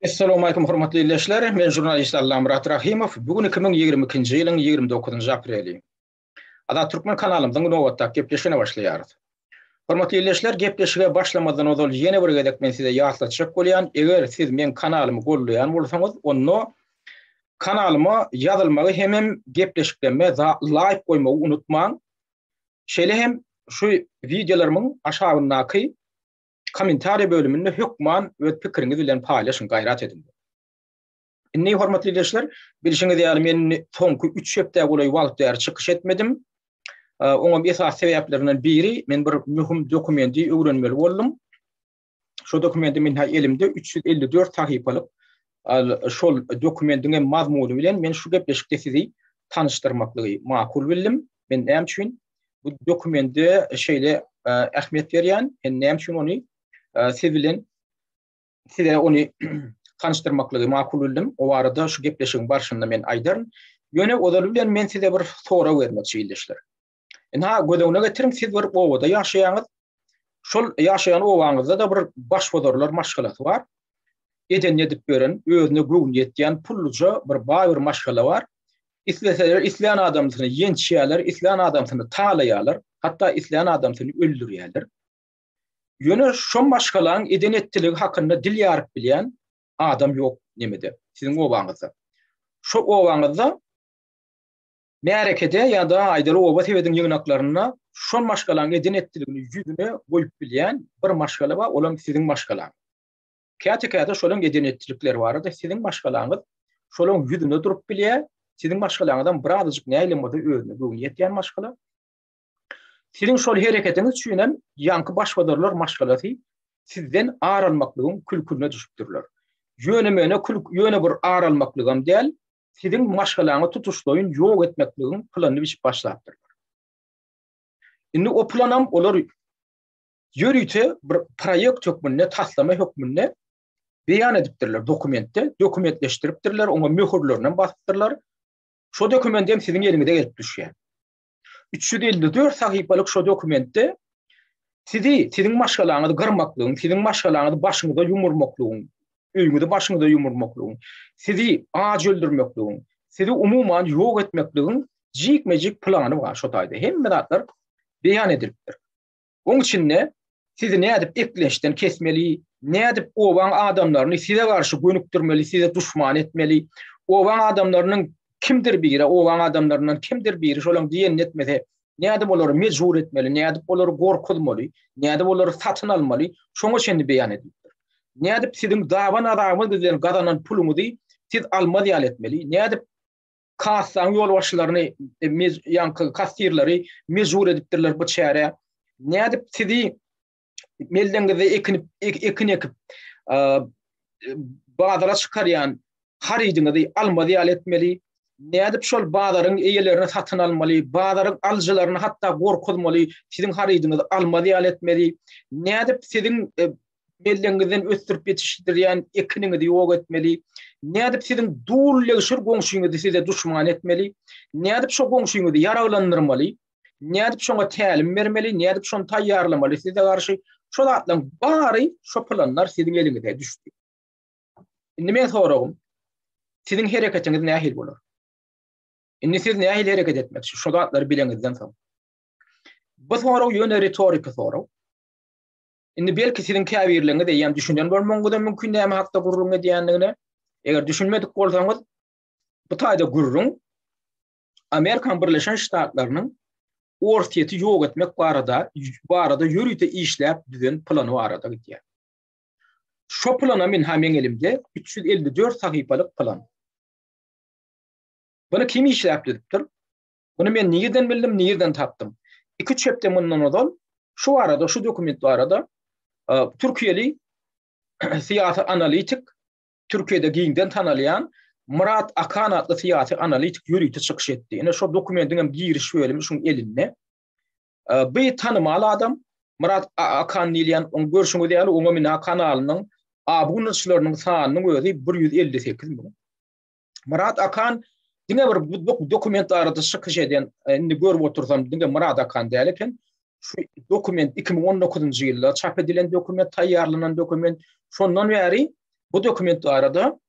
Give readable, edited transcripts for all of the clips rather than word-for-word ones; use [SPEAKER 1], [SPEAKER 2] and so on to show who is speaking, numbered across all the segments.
[SPEAKER 1] Assalamu alaykum hormatly izleyijiler. Men jurnalist Allam Murat Rahimov. Bugün 2022-nji ýylyň 29-njy apreli. Ada Türkmen kanalymyzyň nowatda gepleşine başlaýarys. Hormatly izleyijiler, gepleşige başlamadan ozal ýene bir gedek men size ýatlatjak bolýan. Eger siz men kanalymy gollaýan bolsaňyz, onu kanalyma ýazylmagy hemem gepleşiklerime like goýmagy unutmaň. Şeýle hem şu videolarymyň aşagyndaky komentar bölümünde hükman ve pikirinizi bilen paylaşın, gayret edin. Inni hormatly izleyijiler, bilişiňiz ýaly men soňky 3 hepde bolay wagtlar çykyş etmedim. Oňa esas sebeplerinden biri men bir mühim dokumenti öwrenmeli boldum. Şu dokumenti men elimde 354 sahypalyk. Şol dokumentiň mazmuny bilen men şu gepleşikde sizi tanıştyrmaklygy makul bildim. Men näme üçin bu dokumenti şeýle ähmiýet berýän, näme üçin ony size onu tanıştırmaklığı makul bildim. O arada şu gepleşiğin barşında men aýdaryn. Ýöne olar bilen men size bir sora bermekçi izleyijiler. Gödegine getirin, siz bir owada ýaşaýaňyz. Şol ýaşaýan owaňyzda da bir başwazarlar maşgalasy bar. Eden edip beren, özüne göwün ýetýän pulluja bir baýır maşgala bar. İsleseler isleýän adamsyny ýençýärler, isleýän adamsyny talaýarlar, hatda isleýän adamsyny öldürýärler. Ýöne şu maşgalaň eden ettiligi hakynda dil ýaryp bilýän adam ýok nemede. Siziň owaňyzda. Şu owaňyzda märekede ýa-da aýdary owa sebediň ýygnaklaryna şu maşgalaň eden ettiligini ýüzüne goýup bilýän bir maşgala bar, olam siziň maşgalaň. Käte-käte şolaň eden ettilikleri barada siziň maşgalaňyz şolaň ýüzüne durup bilýär. Siziň maşgalaňyzdan birazjyk näýlemede özüne göwün ýetýän maşgala. Siziň şol hereketiniz üçinem ýanky başwazarlar maşgalasy sizden aralmaklygyň külküne düşüpdirler. Ýöne bir aralmaklygam däl, siziň maşgalaňy tutuşlaýyn ýok etmekligiň planyny biçip başlapdyrlar. Indi o planam olar ýörüýte bir proýekt hökmünde, taslama hökmünde beýan edipdirler dokumentde, dokumentleşdiripdirler, oňa möhürlerini basypdyrlar. Şo dokument hem siziň ýeriňize gelip düşýär. 354 sahypalyk şu dokumentde siziň maşgalaňyzy gyrmaklygyň, siziň maşgalaňyzy başyňyza ýumurmaklygyň, öýüňizi başyňyza ýumurmaklygyň, sizi aç öldürmekligiň, sizi umumyň ýok etmekligiň jikmejik plany bar şu taýda. Hemme zatlar beýan edilipdir. Oň içinde sizi nädip ekleşden kesmeli, nädip owaň adamlaryny size garşy gönükdirmeli, size düşman etmeli, owaň adamlarynyň kimdir biri, owaň adamlaryndan kimdir biri şolaň diýen etmese, nädip olary mejbur etmeli, nädip olary gorkutmaly, nädip olary satyn almaly, şoňa şendi beýan edilipdir. Nädip siziň dawan adamyň bilen gazanan puluňyzy siz almaly etmeli, nädip kassan ýol başlaryny, ýanky kastirleri mejbur edipdirler bu çäre, nädip sizi meldeňizi ekinip bazara çykarýan haridiňizi almaly etmeli. Nädip şol bazaryň eýelerini satyn almaly, bazaryň aljylaryny hatda gorkutmaly, siziň haridiňizi almaly etmeli. Nädip siziň belleňizden ösdürip ýetişdirýän ekiniňizi ýok etmeli. Nädip siziň dullegşir goňşuňyzy size düşman etmeli. Nädip şo goňşuňyzy ýaralandyrmaly. Nädip şoňa tälim bermeli, nädip şonu taýýarlamaly size garşy. Şo zatlaryň bary şo planlar siziň eliňizde düşdi. Indi men soragym, siziň hereketiňiz nähil bolar? Indi siz nähil hereket etmekçi, şo zatlary bileňizden soň. Bu sorag ýöne retorik sorag. Indi belki siziň käbirliňiz ýa-da düşünýän bolmagyňyz mümkin näme hakda gurrun edýändigine, eger düşünmedik bolsaňyz, bu taýda gurrun Amerikan Birleşen Ştatlarynyň ortiýeti ýok etmek barada ýörüýte işläp düzen plany barada gitýär. Şo plana men hem elimde 354 sahypalyk plan. Bunu kim işläpdiripdir? Bunu men nirden bildim, nirden tapdym. 2-3 hepde mundan ozal şu arada, şu dokument arada Türkiýeli siyasi analitik, Türkiýede giňden tanalýan Murat Akan adly siyasi analitik ýörüýte çykyş etdi. Ene şu dokumentiň giriş bölümi şuň elinde. Bu tanımaly adam Murat Akan diýen oň görüşüňiz ýaly oňa men kanalynyň abunçylarynyň sanyny özi 158 bin. Murat Akan diňe bir dokument arada çykyş eden, indi görüp otursam diňe Murat Akan diýil eken, şu dokument 2019-njy ýylda çap edilen dokument, taýýarlanan dokument, şondan bäri Bu dokument arada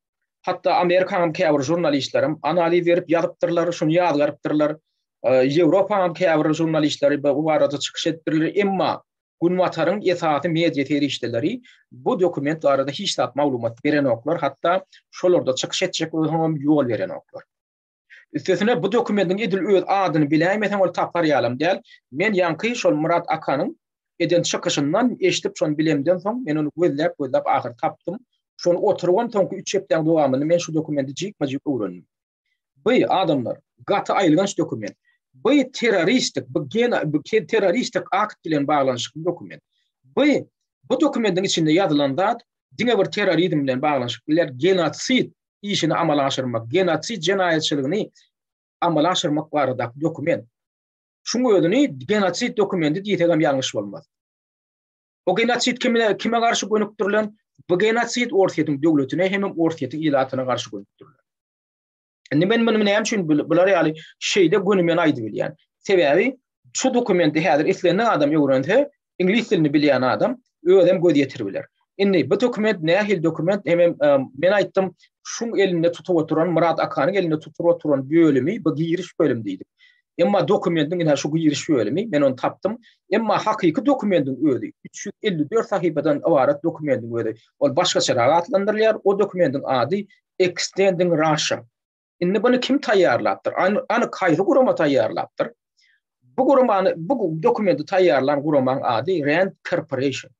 [SPEAKER 1] hatta Amerikan käbir jurnalistlerim analiz berip ýazypdyrlar, şunu ýazgarypdyrlar. Ýewropa käbir jurnalistleri bu arada çykyş etdirler, emma Gunwataryň esasy media terişdeleri bu dokument arada hiç zat maglumat beren oklar, hatta şolarda çykyş etjek ýol beren oklar. Üstesine bu dokumentin edil öz adyny bilämesem ol tapar ýalam däl. Men ýanky şol Murat Akanyň eden çykyşyndan eşitip şonu bilemden soň men onu gözläp ahyr tapdym. Şonu oturgan soňky 3 hepden dowamyny men şu dokumenti jykma-jyk öwrendim. Bu adamlar gaty aýylgan şu dokument. Bu terroristik, bu terroristik akt bilen baglanşyk dokument. Bu dokumentin içinde ýazylan diňe bir terrorizm bilen baglanşyk bilen genotsid işini amala aşırmak, genotsid jenaýetçiligini amala aşırmak barada dokument. Şuňa ödüni genotsid dokumenti diýsegem ýalňyş bolmaz. O genotsid kime garşy gönükdirilen? Bu genotsid orsiýetiň döwletine hem orsiýetiň ilatyna garşy gönükdirilen. Men näme üçin bular ýaly şeýde gönümen aýdy bilýän. Sebäbi şu dokumenti häzir islenen adam ýöwrende, ingliz dilini bilýän adam öýdem göz ýetirbiler. Indi bu dokument nähil dokument hem men aýtdym, şuň elinde tutup oturan Murat Akanyň elinde tutup oturan bölümi bu giriş bölüm diýdik. Emma dokumentin ina şu giriş bölümi men onu tapdym. Emma hakyky dokumentin öýdi 354 sahypadan ibaret dokumentin öýdi. Ol başgaça atlandyrylýar. O dokumentin ady Extending Russia. Indi bunu kim taýýarlapdyr? Any kaýdy gurama taýýarlapdyr. Bu dokumenti taýýarlan guramaň ady Rand Corporation.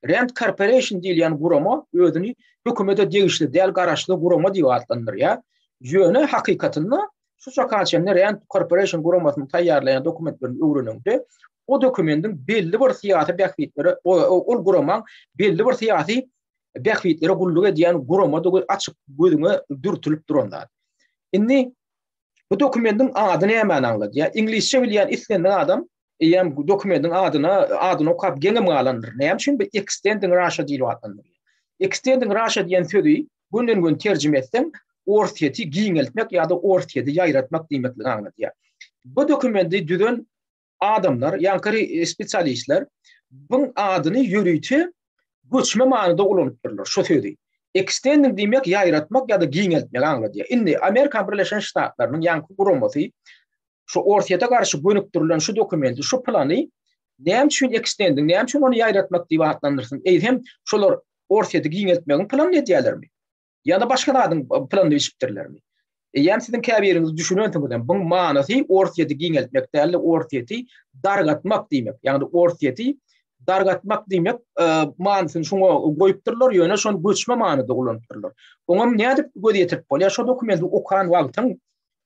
[SPEAKER 1] Rand Corporation diýilen gurama özüni hökümete degişli däl garaşly gurama diýip atlandyrýar. Ýöne hakykatynda şu şakaçyny Rand Corporation guramasyny taýýarlayan dokumentlerini öwrenende o dokumentin belli bir syýasy bähwitleri, o guramaň belli bir syýasy bähwitleri gulluk edýän gurama açyk gözüňe dürtülip duranda. Indi bu dokumentin adyny hemen anladı. Ya İngilizce bilýän islenen adam bu dokumentin adyny okap geňe galandyr. Näme üçin? Bir Extending Russia diýip atlandyr. Extending Russia diýen sözi günden gün terjime etsem orsiýeti giňeltmek ýa-da orsiýeti ýaýratmak diýmekligini anlatýar. Bu dokumenti düzen adamlar, ýa-da spesialistler bu adyny ýürüýti göçme manyda ulanypdyrlar. Şu sözi. Extending diýmek ýaýratmak ýa-da giňeltmek anlatýar. Indi Amerika Birleşen Ştatlarynyň ýanky guramasy şu orsiýete garşy gönükdirilen şu dokumenti, şu plany näme üçin extending, näme üçin onu ýaýratmak diýip atlandyrsyn. Hem şolar orsiýete giňeltmegiň plany edýärlermi? Ýa-da başga adam plany biçipdirlermi? Ýani siziň käbiriňiz düşünýänsiňizden bu manasy orsiýete giňeltmek däl, orsiýeti dargatmak diýmek. Ýani orsiýeti dargatmak diýmek manasyny şoňa goýupdyrlar, ýöne şonu göçme manyda ulanypdyrlar. Oňam nädip göz ýetirip bolýar? Şu dokumenti okan wagtyň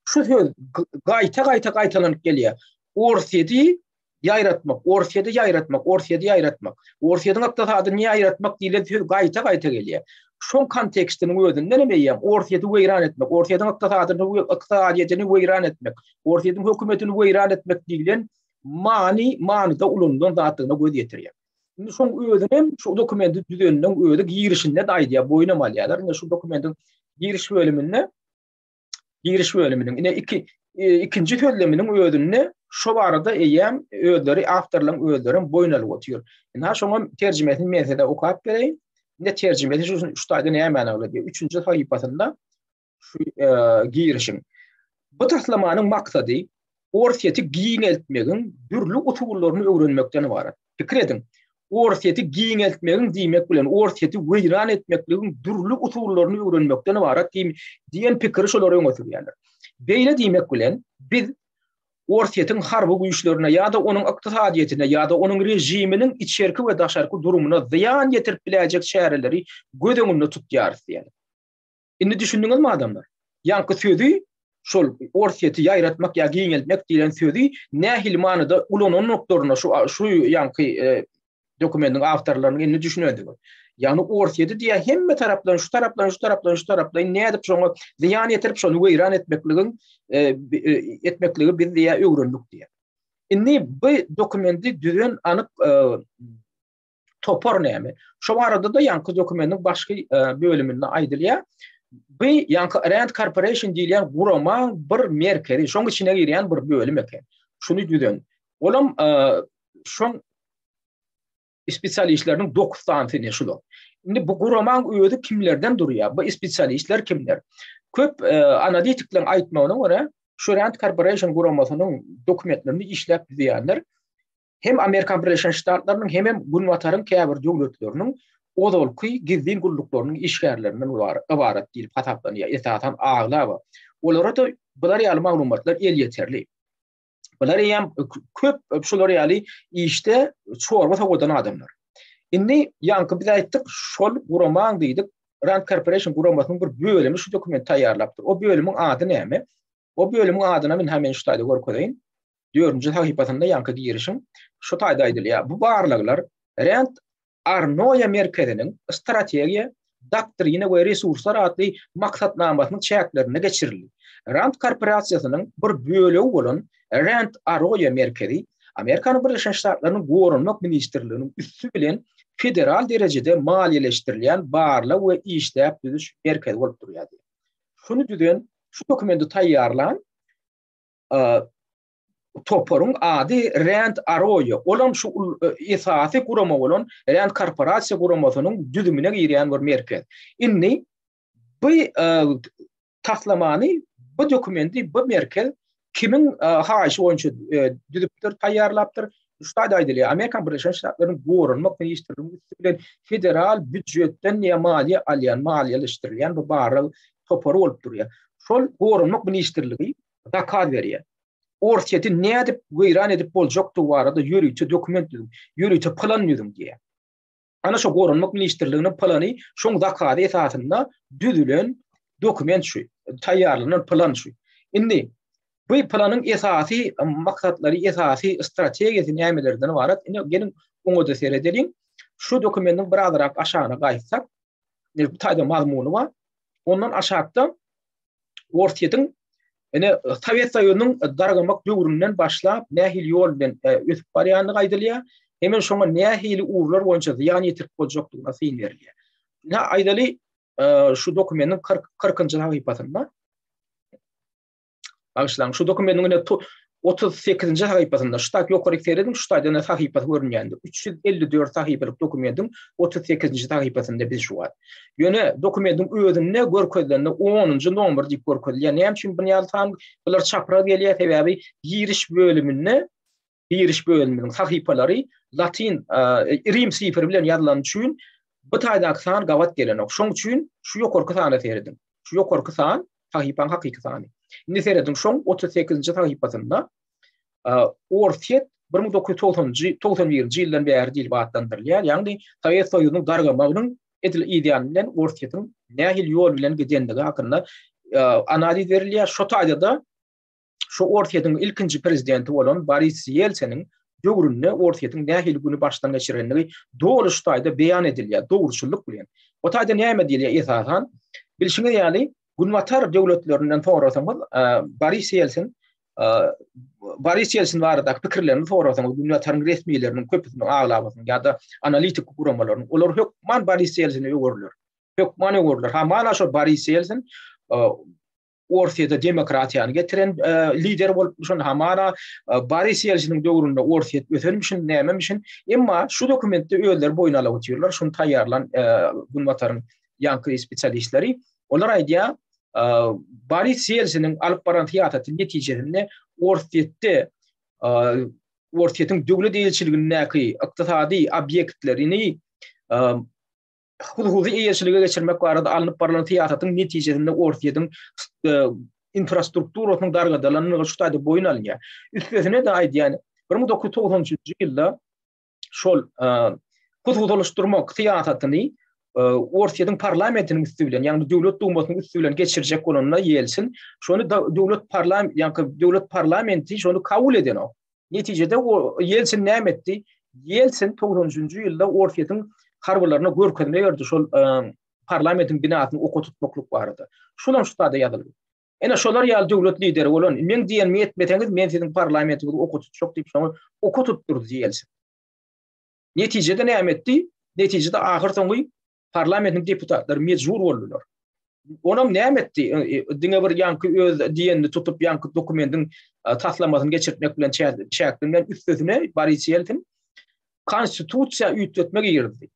[SPEAKER 1] şu söz gaýta-gaýtalanyp gelýär. Orsiýeti ýaýratmak, orsiýeti ýaýratmak, orsiýeti ýaýratmak. Orsiýetiň ykdysadyny ýaýratmak diýilen söz gaýta-gaýta gelýär. Şoň kontekstiniň özünde näme ýa? Orsiýeti weýran etmek, orsiýetiň ykdysadyny weýran etmek, orsiýetiň hökümetini weýran etmek diýilen manyda ulandan zatyna göz ýetirýär. Indi şoň özünem şu dokumenti düzeniniň özü girişinde daýdýar, boýnamalýarlar. Indi şu dokumentin giriş bölüminiň ine ikinji sözleminiň özünde şu barada eýem özleri awtorlaryň özlerin boýnalyp otýar. Indi şoňa terjimesini mesele okap bereyim. Ne terjimesi şu taýda näme many diýär. 3-nji sahypasynda şu girişin. Bu taslamanyň maksady orsiýeti giňeltmegiň dürli usullaryny öwrenmekden ibaret. Pikir edin. Orsiýeti giňeltmegiň diýmek bilen orsiýeti weýran etmekligiň dürli usullaryny öwrenmekden ibaret diýen pikir şolary öňe. Beýle diýmek bilen biz orsiýetiň harby güýçlerine ýa-da onuň ykdysadyetine ýa-da onuň rejiminiň içerki we daşarky durumuna ziýan ýetirip biläjek şäherleri göz öňünde tutýar diýen. Indi düşündiňizmi adamlar? Ýanky sözi şol orsiýeti ýaýratmak ýa giňeltmek diýilen sözi nähil manyda ulanan noktalarına şu ýanky dokumentin awtorlarynyň indi düşünýändir. Yani orsiýeti diýär hemme tarapdan şu tarapdan nädip şoňa ziýan ýetirip şonu weýran etmekligi biz diýär öwrendik diýär. Indi bu dokumenti düzen anyk topar näme? Şu arada da ýanky dokumentin başga bölüminde aýdylýar. Bu ýanky Rand Corporation diýilen gurama bir merkezi, şoň içine girýän bir bölüm eken. Şunu düzen. Olam şoň spesialistleriniň 9 tane şular. Indi bu guraman öýüdi kimlerden durýar? Bu spesialistler kimler? Köp analitiklerin aýtmagyna görä, şu Rand Corporation guramasynyň dokumentlerini işläp diýenler hem Amerikan Birleşik Ştatlarynyň hem Gunwatarın käbir döwletleriniň odolky gizli gulluklarının işgärlerinden ibaret diýip hataplanýar. Esatan ağlaba. Olara da bular ýaly maglumatlar el ýeterli. Bular ýam köp şolar ýaly işte çorba tagodan adamlar. Indi ýanky biz aýtdyk, şol guraman diýdik. Rand Corporation guramasynyň bir bölümi şu dokument taýýarlapdyr. O bölümiň ady näme? O bölümiň adyna men hemen şu taýda görkezýin. 4-nji sahypasynda ýanky girişim şu taýda aýdylýar. Bu barlyklar Rand Arnoya merkeziniň strategiýa, doktrina we resurslar adly maksatnamasynyň çäklerini geçirildi. Rand korporasiýasynyň bir bölegi bolan Rand Arnoya merkezi Amerikan Birleşik Ştatlarynyň Gorunmak ministrliginiň üstü bilen federal derejede maliýeleşdirilýän barlyk we işläp düzüş merkezi bolup durýar. Şunu düzen şu dokumenti taýýarlan toporun ady Rand Arroyo. Olam şu esasy gurama bolan Rand korporasiýa guramasynyň düzümine girýän bir merkez. Indi bu taslamany, bu dokumenti, bu merkez kimin haýyşy boýunça düzüpdir, taýýarlapdyr? Şuňda aýdylýar, Amerikan Birleşik Ştatlarynyň Gorunmak ministrliginiň bilen federal büdjetden maliýe alýan, maliýeleşdirilýän bu barlyk topor bolup durýar. Şol Gorunmak ministrligi dakar berýär. Ortaýety nädip gıýran edip boljakdy barada ýürüýçi dokument düzüm, ýürüýçi plan düzüm diýär. Ana şu Gorunmak ministrliginiň plany şoň dakary esasynda düzülen dokument şu, taýýarlanan plan şu. Indi bu planyň esasy maksatlary, esasy strategiýasy nämelerden ibaret? Indi gelin oňa seredeliň. Şu dokumentin bir azrak aşağına gaýtsak, bu taýda mazmuny bar. Ondan aşağıda ortaýetin Sovet Soýuzynyň dargamak döwründen başlap nähil ýol bilen ötüp barýanyny gaýdylýar. Hemen şoňa nähil uğurlar boýunça ziýan ýetirip boljakdygyna syň berilýär. Aýdaly şu dokumentin 40-njy sahypasynda Aşlan şu dokumentin 38-nji sahypasynda ştak ýokaryk seredim, şu taýda sahypasy görünýändi. 354 sahypalyk dokumentin 38-nji sahypasynda biz şu var. Ýöne dokumentin özüne görkezlenýär 10-njy nomer diýip görkezlenýär. Näme üçin bunu ýaltan? Bular çapra gelýär sebäbi giriş bölüminiň sahypalary Latin Rim sifri bilen ýazılan üçin bu taýda san gawat gelen. Şoň üçin şu ýokarky sany seredim. Şu ýokarky san sahypaň hakyky sany. Indi seredim şoň 38-nji sahypasynda ortaýet 1991-nji ýyldan bäri dil batlandyrylýar. Ýagny Sovet Soýuzynyň dargamagynyň edil ideýany bilen ortaýetin nähil ýol bilen gidendigi hakynda analiz berilýär. Şu taýda şu ortaýetin ilkinji prezidenti bolan Boris Yeltsin'in döwründe ortaýetin nähil güni başdan geçirenligi dogry şu taýda beýan edilýär, dogruçylyk bilen. O taýda näme diýilýär esasan? Bilşiňiz ýaly Gunwatar döwletlerinden sorasaňyz Boris Yeltsin barada pikirlerini sorasaňyz Gunwatarın resmiýetleriniň köpüsini aglabasyň ýa-da analitik guramalaryň olar hökman Boris Yeltsin'e ýögürler. Hökman ýögürler. Ha mana şu Boris Yeltsin ortaýada demokratiýany getiren lider bolup şon hamana Boris Yeltsin'in döwründe ortaýet ötülmüşin nämemişin emma şu dokumentde öýler boýuna alyp oturýarlar. Şunu taýýarlan Gunwatarın ýanky spesialistleri olar aýdýar Boris Yeltsin'in alyp baran fiýataty netijesinde ortaýetin döwlet elçiligindäki ykdysady obyektlerini huzury eýerçilige geçirmek barada alınıp baralan fiýatatyň netijesinde ortaýetin infrastrukturasynyň dargadalanyny şu taýda boyun alýar. Üstesine de aýdýar 1990-njy ýylda şol huzurlaşdyrmak fiýatatyny ortaýetin parlamentiniň üstü bilen, ýagny döwlet dumasynyň üstü bilen geçirjek bolanyna ýelsin. Şonu döwlet parlamenti şonu kabul eden o. Netijede o Yeltsin näme etdi? Yeltsin 90-njy ýylda ortaýetin harbylaryna görkezme berdi. Şol parlamentin binasyny oka tutmaklyk bardy. Şolam şu taýda ýazyldy. Ene şolar ýaly döwlet lideri bolan, men diýen etmeteňiz, men siziň parlamentiňizi oka tutjak diýip şonu oka tutdurdy Yeltsin. Netijede näme etdi? Netijede ahyr soňy parlamentin deputatlary mejbur boldular. Onam näme etdi? Diňe bir ýanky öz diýenini tutup ýanky dokumentin taslamasyny geçirtmek bilen çäkdinden üstesine Boris Yeltsin konstitusiýa üýtmetmek girdi.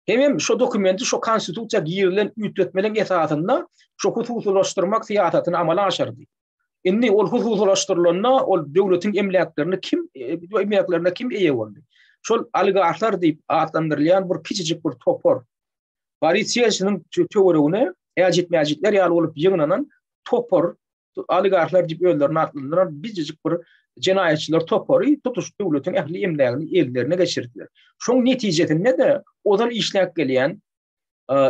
[SPEAKER 1] Hem şu dokumenti şu konstitusiya girilen ütletmelerin esasında şu hususlaştırmak siyasetini amala aşırdı. Inni ol hususlaştırılanna ol devletin emlaklarına kim eye oldu? Şol oligarklar deyip adlandırılan bir küçücük bir topor. Barisiye'sinin teoriyone ejitmejitler ýaly olup ýygnanan topor oligarklar deyip öýlerini adlandyran bizcik bir cinayetçiler topory tutuş döwletiň ähli emlägini ellerine geçirdiler. Şoň netijesinde de olar işläp gelýän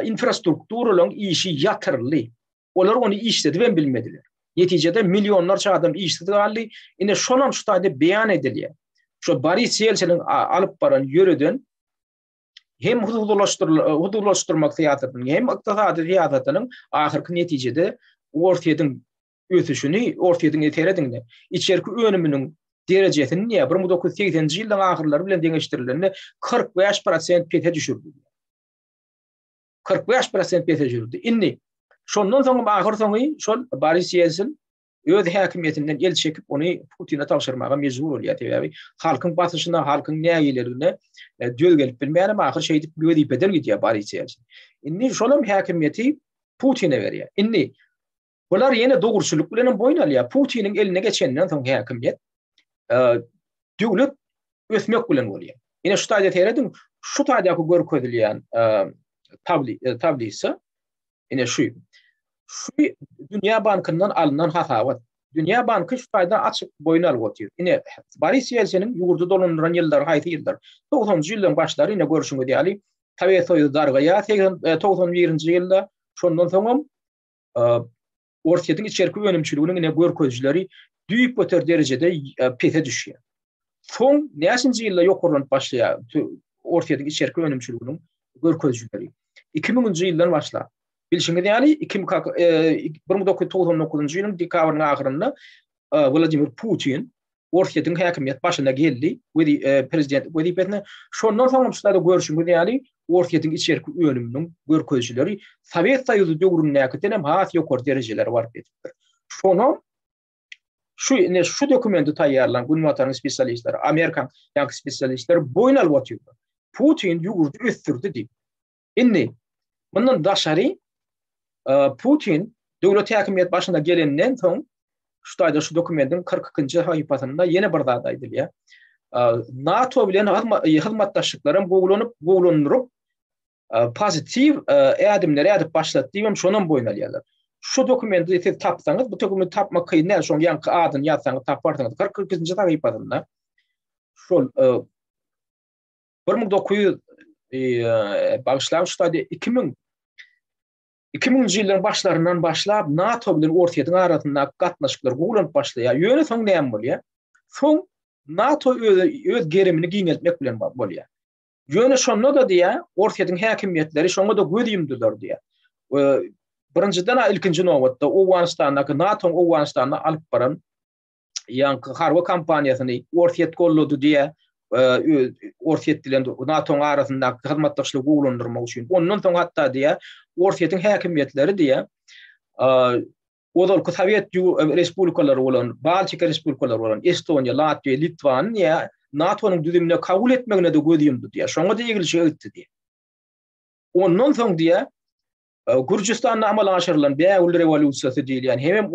[SPEAKER 1] infrastrukturalyň işi ýatyrly. Olar onu işledi ben bilmediler. Neticede milyonlarca adam işledi gali. Ine şonan şu taýda beýan edilýär. Şu Boris Yeltsin'in alıp baran ýöreden hem hudulaştırmak siyasetinin hem iqtisadi siyasetinin ahirki neticede ortaýadyň ötüşini, ortaýadyň eteredinde içerki önümünün derejesini niye 1980-nji ýylyň ahirleri bilen deňeşdirilende 45% pete düşürdi. 45% pete düşürdi. Inni şondan soň ahir soňy şol Boris Yeltsin öz häkimiýetinden el çekip onu Putin'e tapşyrmaga mejbur bolýar diýip, halkyň basyşyna, halkyň näýelerine döl gelip bilmeýän ahir şey diýip gödüp bedel gidýär Boris Yeltsin. Inni şolam häkimiýeti Putin'e berýär. Inni bular ýene dogurçuluk bilen boyun alýar. Putin'in eline geçenden soň häkimiýet döwlet ösmek bilen bolýar. Ine şu taýda teredim, şu taýdaky görkezilýän tablisa ine şu Dünya Bankyndan alınan hasawat. Dünya Bankı şu taýda açyk boyun alyp otýar. Ine Boris Yeltsin'in ýurdu dolandyran ýyllar haýsy ýyllar. 90-njy ýylyň başlary ine görüşüňe diýeli. Tabesoy dargaýa 91-nji ýylda şondan soň ortaýadyň içerki önümçiliginiň ine görkezjileri düýük öter derejede pete düşýär. Soň näçinji ýylda ýokurlanyp başlaýar ortaýadyň içerki önümçiliginiň görkezjileri. 2000-nji ýyldan başlap bilşiňe diýeli 1999-njy ýylyň dekabryň ahyrynda Vladimir Putin ortaýadyň häkimiýet başyna geldi. Prezident wedi betne şondan soň şularda görüşüňe diýeli ortaýadyň içerki önüminiň görkezjileri Sowet Soýuzy döwründäki hem has ýokary derejeleri bar etipdir. Şonu şu dokumenti taýýarlan Günwataryň spesialistleri, Amerikan ýa-da spesialistler boyun alyp otýarlar. Putin ýugurdy ösdürdi diýip. Inni bundan daşary Putin döwlet häkimiýet başyna gelenden soň şu taýda şu dokumentiň 42-nji haýpasynda ýene bir zat aýdylýar. NATO bilen hyzmatdaşlyklaryň gowlanyp pozitiv ädimler edip başlatdy hem şonan boyun alýarlar. Şu dokumenti siz tapsaňyz, bu dokumenti tapmak kyn näme şoň ýanky adyny ýazsaňyz taparsyňyz. 42-nji haýpasynda şol 1900 bagşlap şu taýda 2000-nji ýylyň başlaryndan başlap NATO bilen ortaýadyň arasynda gatnaşyklar gowlanyp başlaýar. Ýöne soň näme bolýar? Soň NATO öz gerimini giňeltmek bilen bolýar. Ýöne şonda da diýär, ortaýadyň häkimiýetleri şoňa da gödüýümdiler diýär. Birinjiden ilkinji nowatda Owganistanyň NATO'ň Owganistanyna alyp baran ýanky harba kampaniýasyny ortaýat gollady diýär. Ortaýat bilen NATO'ň arasynda hyzmatdaşlyk gowlandyrmak üçin. Ondan soň hatda diýär, ortaýatyň häkimiýetleri diýär, Odolky Sowet respublikalary bolan, Baltik respublikalary bolan, Estoniýa, Latviýa, Litvaniýa NATO'nyň düzümine kabul etmegine de gödüýümdi diýär. Şoňa da ýigil şey etdi diýär. Ondan soň diýär, Gürjistanda amala aşyrylan Bägül rewolýusiýasy diýilýän, hem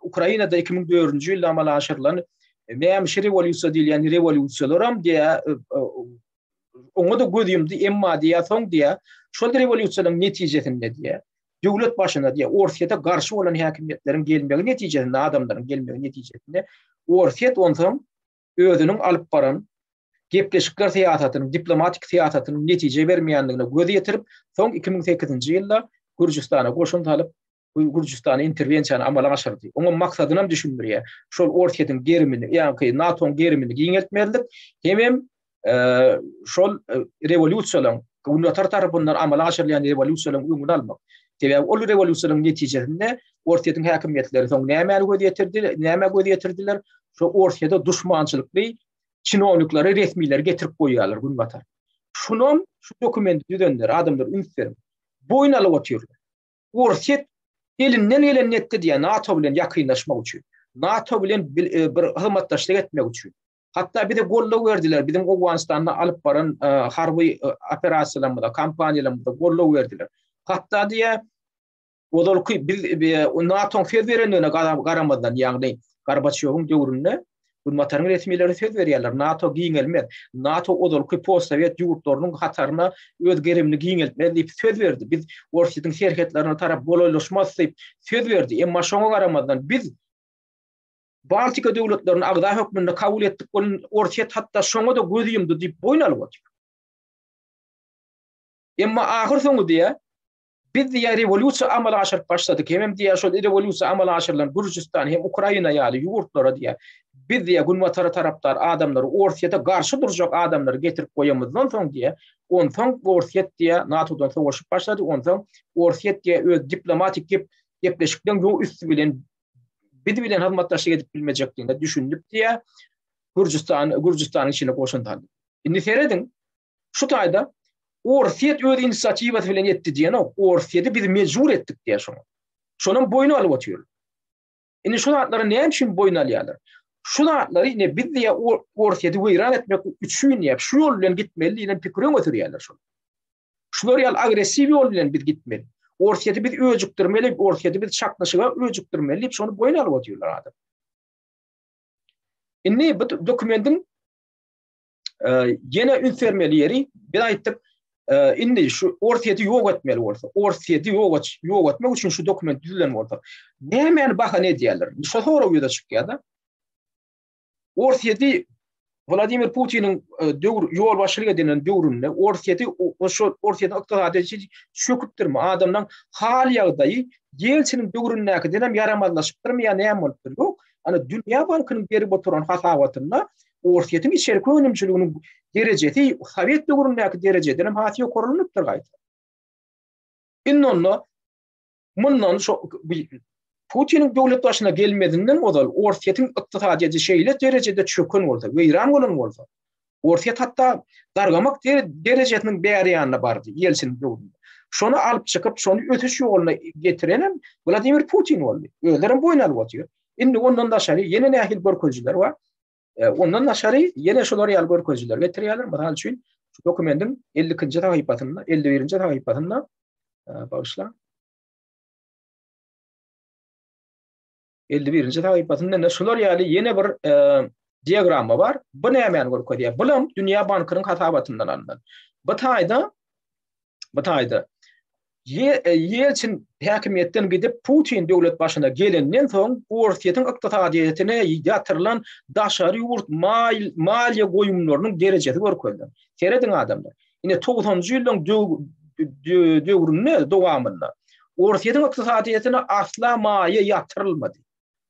[SPEAKER 1] Ukrainada 2004-nji ýylda amala aşyrylan Mämişi rewolýusiýa diýilýän rewolýusiýalar hem diýär, oňa da gödüýümdi, emma diýär, soň diýär, şol rewolýusiýanyň netijesinde diýär, döwlet başyna diýär, ortaýada garşy bolan häkimiýetleriň gelmegi netijesinde, adamlaryň gelmegi netijesinde ortaýat onsoň özüniň alyp baran gepleşikler siýasatynyň, diplomatik siýasatynyň netije bermeýändigine göz ýetirip, soň 2008-nji ýylda Gürjistana goşun alyp Gürjistana interwensiýany amala aşyrdy. Oňa maksadyny düşündirýär. Şol ortaýadyň gerimini, ýa-ni NATO'ň gerimini giňeltmerlik, hem şol rewolýusiýalaryň Gürjistan tarapyndan amala aşyrylýan rewolýusiýalaryň öňüni almak. Sebäbi ol rewolýusiýalaryň netijesinde ortaýadyň häkimiýetleri soň näme göz ýetirdiler? Şo ortaýada düşmançylykly çinowniklary, resmiýler getirip goýýarlar Gürjistan. Şunun şu dokumenti düzenler, adamlar ünslerim boyun alyp otýarlar. Ortaýat elinden gelen netdi diýär NATO bilen ýakynlaşmak üçin. NATO bilen bir hyzmatdaşlyk etmek üçin. Hatta bir de gollaw verdiler. Bizim Awganistan'da alıp baran harbi operasiyalarında, kampanyalarında gollaw verdiler. Hatta diye odol ki NATO söz verenlerine garamadan yani Gorbaçov'un döwründe Hurmatlaryň resmiýetleri söz berýärler. NATO giňelmez. NATO odol ki post-sowet ýurtlarynyň hatarına öz gerimini giňelmez diýip söz berdi. Biz Orsiýetiň şerhetlerine tarap bolaýlaşmaz diýip söz berdi. Emma şoňa garamadan biz Baltika döwletlerini agda hökmünde kabul etdik bolan Orsiýet hatda şoňa da gözüýümdi diýip boýnalyp otur. Emma ahyr soňu diýe biz diye revolüsiya amala aşırıp başladık. Hem diye şu revolüsiya amala aşırılan Gürcistan hem Ukrayna ýaly ýurtlara diye biz diye Gulmatara taraptar adamları Orsiýete garşy durjak adamları getirip koýamyzdan soň diye on soň Orsiýet diye NATO'dan soňuşup başlady. On soň Orsiýet diye öz diplomatik gepleşikden ýol üstü bilen biz bilen hazmatdaşlyk edip bilmejekdigini düşünüp diye Gürcistanyň içine goşundy. Indi seredin şu taýda Orsiýet öz inisiatiwasy bilen etdi diýen Orsiýeti biz mejbur etdik diýe şoňa. Şonuň boynu alyp otýar. Indi şu natlary näme üçin boyun alýarlar? Şu natlary ine biz diýe Orsiýeti weýran etmek üçin ýap, şu ýol bilen gitmeli diýen pikirine götürýärler şonu. Şular ýal agressiw ýol bilen biz gitmeli. Orsiýeti biz öjükdirmeli, Orsiýeti biz çaknaşyga öjükdirmeli diýip şonu boyun alyp otýarlar adam. Indi bu dokumentin ýene ünfermeli ýeri bir aýtdyk. Indi şu Orsiýeti ýok etmeli bolsa, Orsiýeti ýok etmek üçin şu dokument düzülen bolsa. Näme bahane edýärler? Şu soraw ýa-da çykýar-da. Orsiýeti Vladimir Putin'in ýol başlyk edilen döwründe Orsiýeti şu Orsiýetiň ykdysaty çöküpdirmi? Adamdan hal ýagdaýy Yeltsiniň döwründäki denem yaramazlaşypdyrmy ýa näme bolupdyr? Ýok. Ana Dünýä Bankynyň berip oturan hasabatynda Orsiýetiň içerik önümçiliginiň derejesi Sowet döwründäki derejeden hem hasy ýokarlypdyr gaýta. Innonno mundan şu Putin'in döwlet başyna gelmedinden odal Orsiýetiň ykdysady şeýle derejede çökün bolsa, weýran bolan bolsa. Orsiýet hatda dargamak derejesiniň bäriýanyna bardy Yeltsiniň döwründe. Şonu alyp çykyp, şonu ötüş ýoluna getirenem Vladimir Putin boldy. Ölerim boyun alyp otýar. Indi ondan da şary ýene nähil görkezjiler bar. Ondan aşary ýene şolar ýal görkezjiler getirýärler. Mysal üçin şu dokumentin 50-nji taýypatynda, 51-nji taýypatynda bagyşla. 51-nji taýypatynda şolar ýaly ýene bir diagramma bar. Bu näme görkezýär? Bulam Dünýä Bankynyň hasabatyndan alındy. Bu taýda Yeltsin häkimiýetden gidip Putin döwlet başyna gelenden soň Orsiýetiň ykdysadyetine ýatyrylan daşary ýurt maliýe goýumlarynyň derejesi görkezdi. Seredin adamlar. Ine 90-njy ýylyň döwründe dowamında Orsiýetiň ykdysadyetine asla maliýe ýatyrylmady.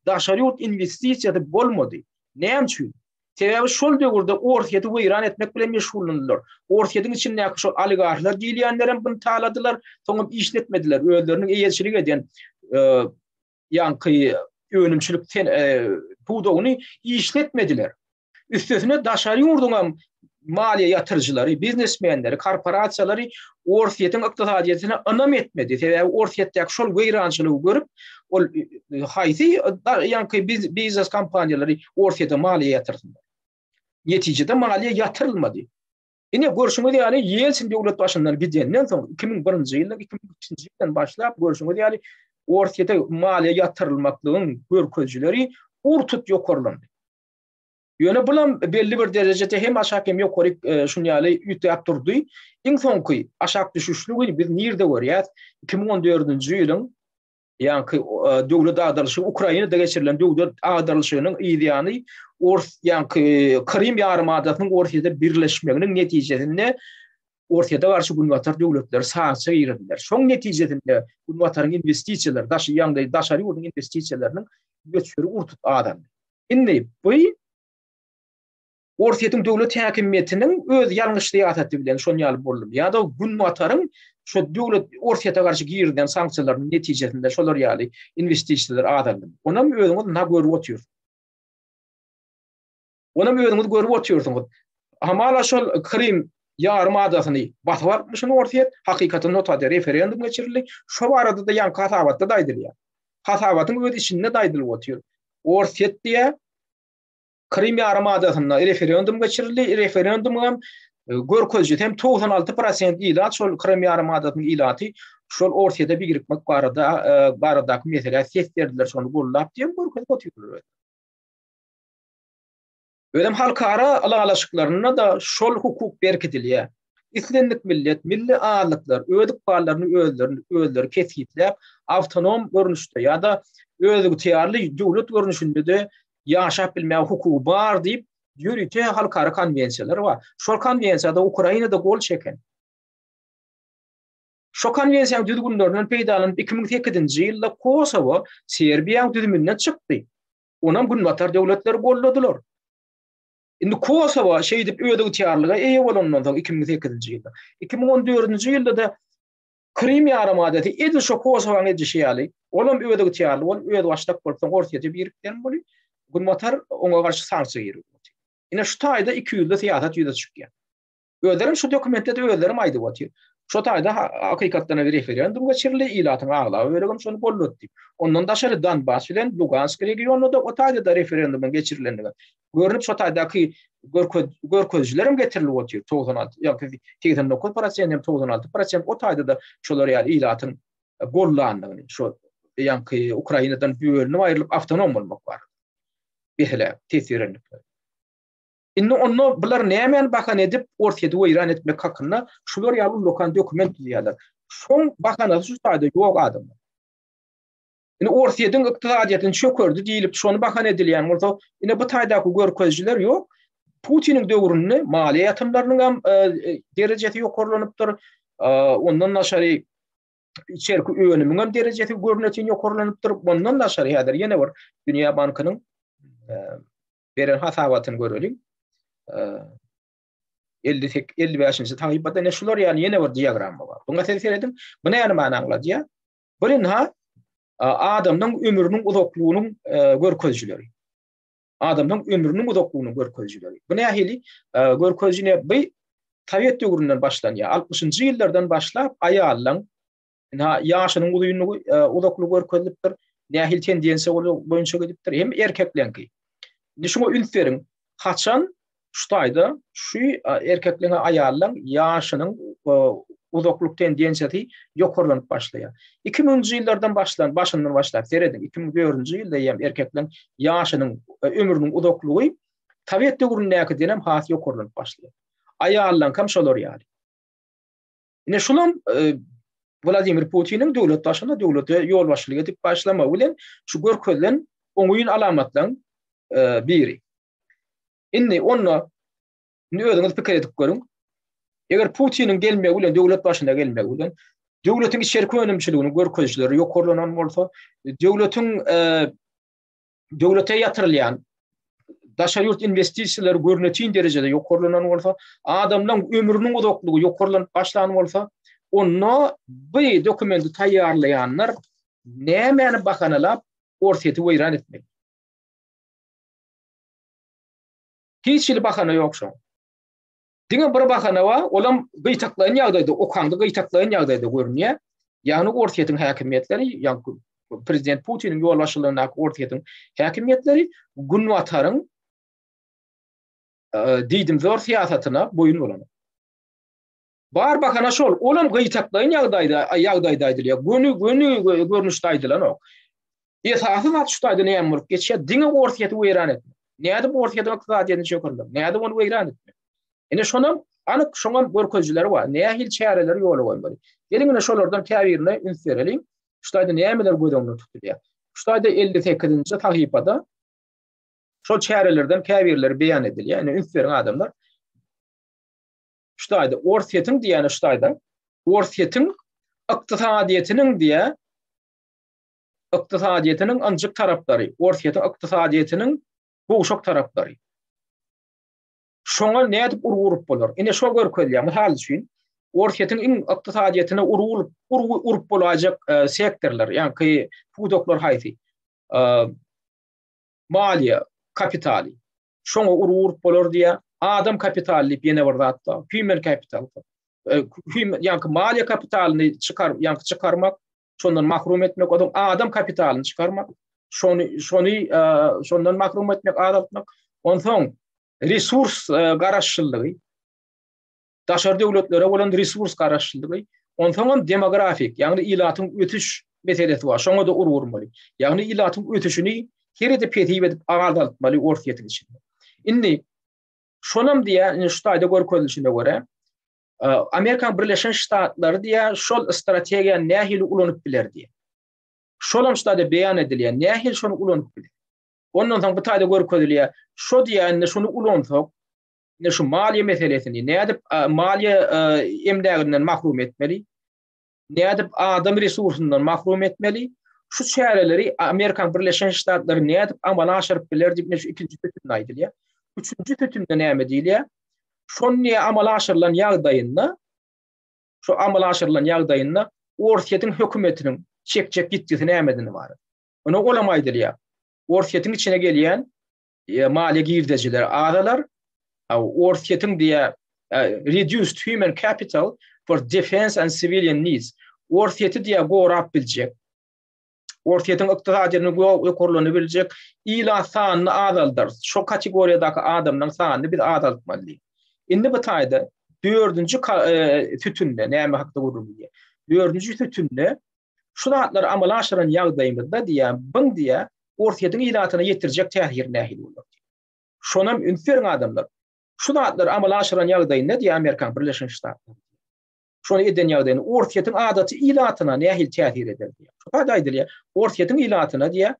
[SPEAKER 1] Daşary ýurt investisiýasy bolmady. Näme üçin? Sebebi şol döwürde Orsiýeti weýran etmek bilen meşgullandylar. Orsiýetiň içindäki şol oligarklar diýilýänler bunu taladylar, soňra işletmediler. Özleriniň eýetçilik eden ýanky önümçilik budogyny işletmediler. Üstesine daşary ýurduň maliýe ýatyrjylary, biznesmenleri, korporasiýalary Orsiýetiň ykdysadyetine ynam etmedi. Sebebi Orsiýetdäki şol weýrançylygy görüp ol haýsy ýanky biznes kompaniýalary Orsiýete maliýe ýatyrdylar. Netijede maliýe ýatyrylmady. Ine görüşüňiz ýaly Yeltsin döwlet başyndan gidenden soň 2001-nji ýylda 2002-nji ýyldan başlap görüşüňiz ýaly Orsiýete maliýe ýatyrylmaklygyň görkezjileri urtut ýokarlandy. Ýöne bulam belli bir derejede hem aşak hem ýokary şunu ýaly ýütäp durdy. Iň soňky aşak düşüşlügi biz nirde görýäs? 2014-nji ýylyň ýanky döwlet agdarlyşy Ukrainada geçirilen döwlet agdarlyşynyň ýany ýanky Krim ýarymadasynyň Orsiýete birleşmeginiň netijesinde Orsiýete garşy Gulmatar döwletler saňsy ýerdiler. Şoň netijesinde Gulmataryň investisiýalar, daşary ýurdun investisiýalarynın göçüri urtut adam. Indi bu Orsiýetiň döwlet häkimiýetiniň öz ýalňyşlygy atady bilen şonu ýaly boldy. Ýa-da Gulmataryň şu döwlet Orsiýete garşy girdiň sanksiýalaryň netijesinde şolar ýaly investisiýalar adaldy. Onam özüňiz na görüp otýar. Onam özüňiz görüp otýarsyňyz. Hamala şol Krim ýarymadasyny batwarmyşyň Orsiýet hakykatyn notady referendum geçirildi. Şo barada da ýan hasabatda daýdylýar. Hasabatyň öz içinde daýdylyp otýar. Orsiýet diýe Kırım Yarımadasında referandum geçirildi. Referendumga görkezji hem 96% ilat şol Kırım Yarımadasynyň ilaty şol ortada bir girmek barada mesela ses berdiler şonu gollap diýen görkez gotyurlar. Ödem halkara alalaşıklarına da şol hukuk berkitilýär. İslendik millet, milli ağırlıklar, ödük barlaryny özleri kesipläp, awtonom görnüşde ya da özügi tiýarly döwlet görnüşinde de ýaşap bilmä hukuky bar diýip ýürüýte halkara konwensiýalar bar. Şol konwensiýada Ukrainada gol çeken. Şo konwensiýaň düzgünlerinden peýdalanyp 2008-nji ýylda Kosovo Serbiýa düzümünden çykdy. Onam günbatar döwletler golladylar. Indi Kosovo şeý diýip ödügi tiýarlyga eýe bolandan soň 2008-nji ýylda. 2014-nji ýylda da Kırım Yarımadaty edi şo Kosowoň edişýäli. Olam ödügi tiýarly, ol ödü başlak bolsa ortaýa birikden bolýar. Günbatar oňa garşy sanksiýa ýerip. Ine şu taýda 2 ýylda siýasat ýüze çykýan. Öderim şu dokumentde de öderim aýdy bolýar. Şu taýda hakykatdan bir referendum geçirildi, ilatyň aglawy beregem şonu bolýar. Ondan daşary Donbass bilen Lugansk regionunda o taýda da referendum geçirilendiler. Görünüp şu taýdaky görkezjilerim getirilip bolýar. 96 ýa-ki 89% hem 96% o taýda da şolar ýaly ilatyň gollandygyny, şu ýa-ki Ukrainadan bölünip aýrylyp awtonom bolmak bar. Behle tesirenlikler. Indi onu bular nämen bakan edip ortaýa weýran etmek hakynda şular ýaly lokan dokument diýerler. Şoň bakana şu taýda ýok adam. Indi ortaýadan ykdysadyýatyny çökerdi diýilip şonu bakan edilýän bolsa, indi bu taýdaky görkezjiler ýok. Putiniň döwründe maliýe ýatymlarynyň hem derejesi ýokarlanypdyr. Ondan naşary içerki öňümiň hem derejesi görnetini ýokarlanypdyr. Ondan naşary häzir ýene bir Dünýä Bankynyň beren hasabatyny görelim. 55-nji taýypda ne şular ýaly ýene bir diagram bar. Buňa seredim. Bu näme many anladýa? Birinha adamyň ömrüniň uzaklygynyň görkezjileri. Adamyň ömrüniň uzaklygynyň görkezjileri. Bu nähili görkezjine bu Sovet döwründen başlanýar. 60-njy ýyllardan başlap aýallaň ýaşynyň uzaklygy görkezilipdir. Nähil tendensiýa boýunça gidipdir. Hem erkeklenki. Şuňa ünferin haçan şu taýda şu erkekliňe aýallaň ýaşynyň uzaklyk tendensiýasy ýokarlanyp başlaýar. 2000-nji ýyllardan başyndan başlap seredim. 2004-nji ýylda hem erkekliň ýaşynyň ömrüniň uzaklygy Sovet döwründäki denem has ýokarlanyp başlaýar. Aýallaň hem şolar ýaly. Ine şulam Vladimir Putiniň döwlet başyna döwlete ýol başlyk edip başlama bilen şu görkezlen oňuýun alamatlaryň biri. Indi onu özüňiz pikir edip görüň. Eger Putiniň gelmegi bilen döwlet başyna gelmegi bilen döwletiň içerki önümçiligini görkezjileri ýokarlanan bolsa, döwlete ýatyrylýan daşary ýurt investisiýaları görnetiň derejede ýokarlanan bolsa, adamlaryň ömrüniň uzaklygy ýokarlanyp başlanan bolsa, onu bu dokumenti taýýarlaýanlar näme bakanalap ortaýa weýran etmek. Hiçbir bakana yok şu. Diňe bir bakana wa, olam gytaklaýan ýagdaýda, okanda gytaklaýan ýagdaýda görünýär. Ýagny ortaýatyň häkimetleri, ýa-ni prezident Putiniň ýolbaşçylygyna ortaýatyň häkimetleri günwataryň diýdim zor siýasatyna boyun bolan. Bar bakana şol, olam gytaklaýan ýagdaýdaýdylar. Gönü görnüşdaýdylar ok. Esasy matşdaýdy näme bolup geçýär, diňe ortaýa weýran etmek. Näde bu ortaýa ykdysadyny çökürdi. Näde onu weýran etmek. Ene şonam anyk şoňam görkezjileri bar. Nähil çäreleri ýola goýmaly. Gelingine şolardan täbirine ünserelim. Şutaýda nämeler goýdanyp tutulýar. Şutaýda 58-nji taýypada şol çärelerden täbirler beýan edilýär. Ene ünseriň adamlar şutaýda ortaýatyň diýeni şutaýda ortaýatyň ykdysadyetiniň anjyk tarapdary, ortaýatyň ykdysadyetiniň goşak tarapdary. Şoňa nädip urup bolar? Ene şo görkezýär. Misal üçin ortaýatyň iň ykdysadyetine urup bolajak sektorlar, ýa-ni pudoklar haýsy. Maliýe kapitali. Şoňa urup bolar diýe adam kapitali ýene bir zatda, human capital. Ýa-ni maliýe kapitalyny çykarmak, şondan mahrum etmek, adam kapitalyny çykarmak, şondan mahrum etmek, adatmak, Ondan resurs garaşçılığı, daşar döwletlere bolan resurs garaşçılığı, ondan demografik, yani ilatın ötüş meselesi var. Şoňa da urgurmaly. Yani ilatın ötüşini herede petip edip agaldaltmaly ortiýetin içinde. Indi şonam diýä, şu taýda görkezilişine göre Amerikan Birleşen Ştatları diýä şol strategiýa nähili ulanyp biler diýä. Şolam ştada beýan edilýär, nähili şonu ulanyp biler. Ondan soň bu taýda görkezilýär, şo diýä şonu ulansak, ne şu maliýe meselesini, nädip maliýe emdäginden mahrum etmeli, nädip adam resursundan mahrum etmeli. Şu çäreleri Amerikan Birleşen Ştatları nädip amala aşyryp biler diýip şu ikinji tütümde aýdylýar. Üçüncü tütümde näme diýilýär? Şonny amala aşyrylan ýagdaýynda, şu amala aşyrylan ýagdaýynda ortiýetiň hökümetiniň çekjek gitgisi nämedini bar. Onu olamaýdylýar. Ortiýetiň içine gelýän maliýe girdejiler, aralar, ortiýetiň diýä reduced human capital for defense and civilian needs. Ortiýeti diýä gorap biljek. Ortiýetiň ykdysadyny goýukorlany biljek, ila sanyny azaldyr. Şo kategoriýadaky adamlaryň sanyny biz azaltmaly. Indi bu taýda 4-nji tütünde näme hakda gurulýar? 4-nji tütünde şu zatlar amala aşyran ýagdaýymyzda diýä, buň diýä ortiýetiň ilatyna ýetirjek täsir nähili bolar. Şonam ünseriň adamlar. Şu zatlar amala aşyran ýagdaýynda diýä Amerikan Birleşen Ştatları. Şonu eden ýagdaýyny ortiýetiň adaty ilatyna nähili täsir eder diýä. Şu taýda aýdylýar, ortiýetiň ilatyna diýä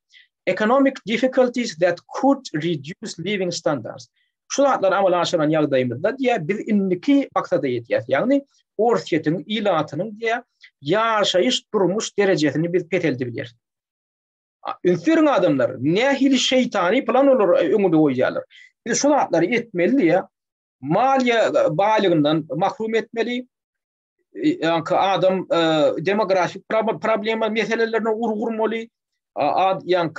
[SPEAKER 1] economic difficulties that could reduce living standards. Şu zatlar amala aşyran ýagdaýymyzda diýä biz indiki maksada ýetýäs. Ýagny ortiýetiň ilatynyň diýä ýaşaýyş durmuş derejesini biz peteldi biler. Ünseriň adamlar nähili şeytani plan olur öňünde goýýarlar. Biz şu zatlary etmeli diýä, maliýe baýlygyndan mahrum etmeli. Yani adam demografik problema meselelerine urgurmaly, yani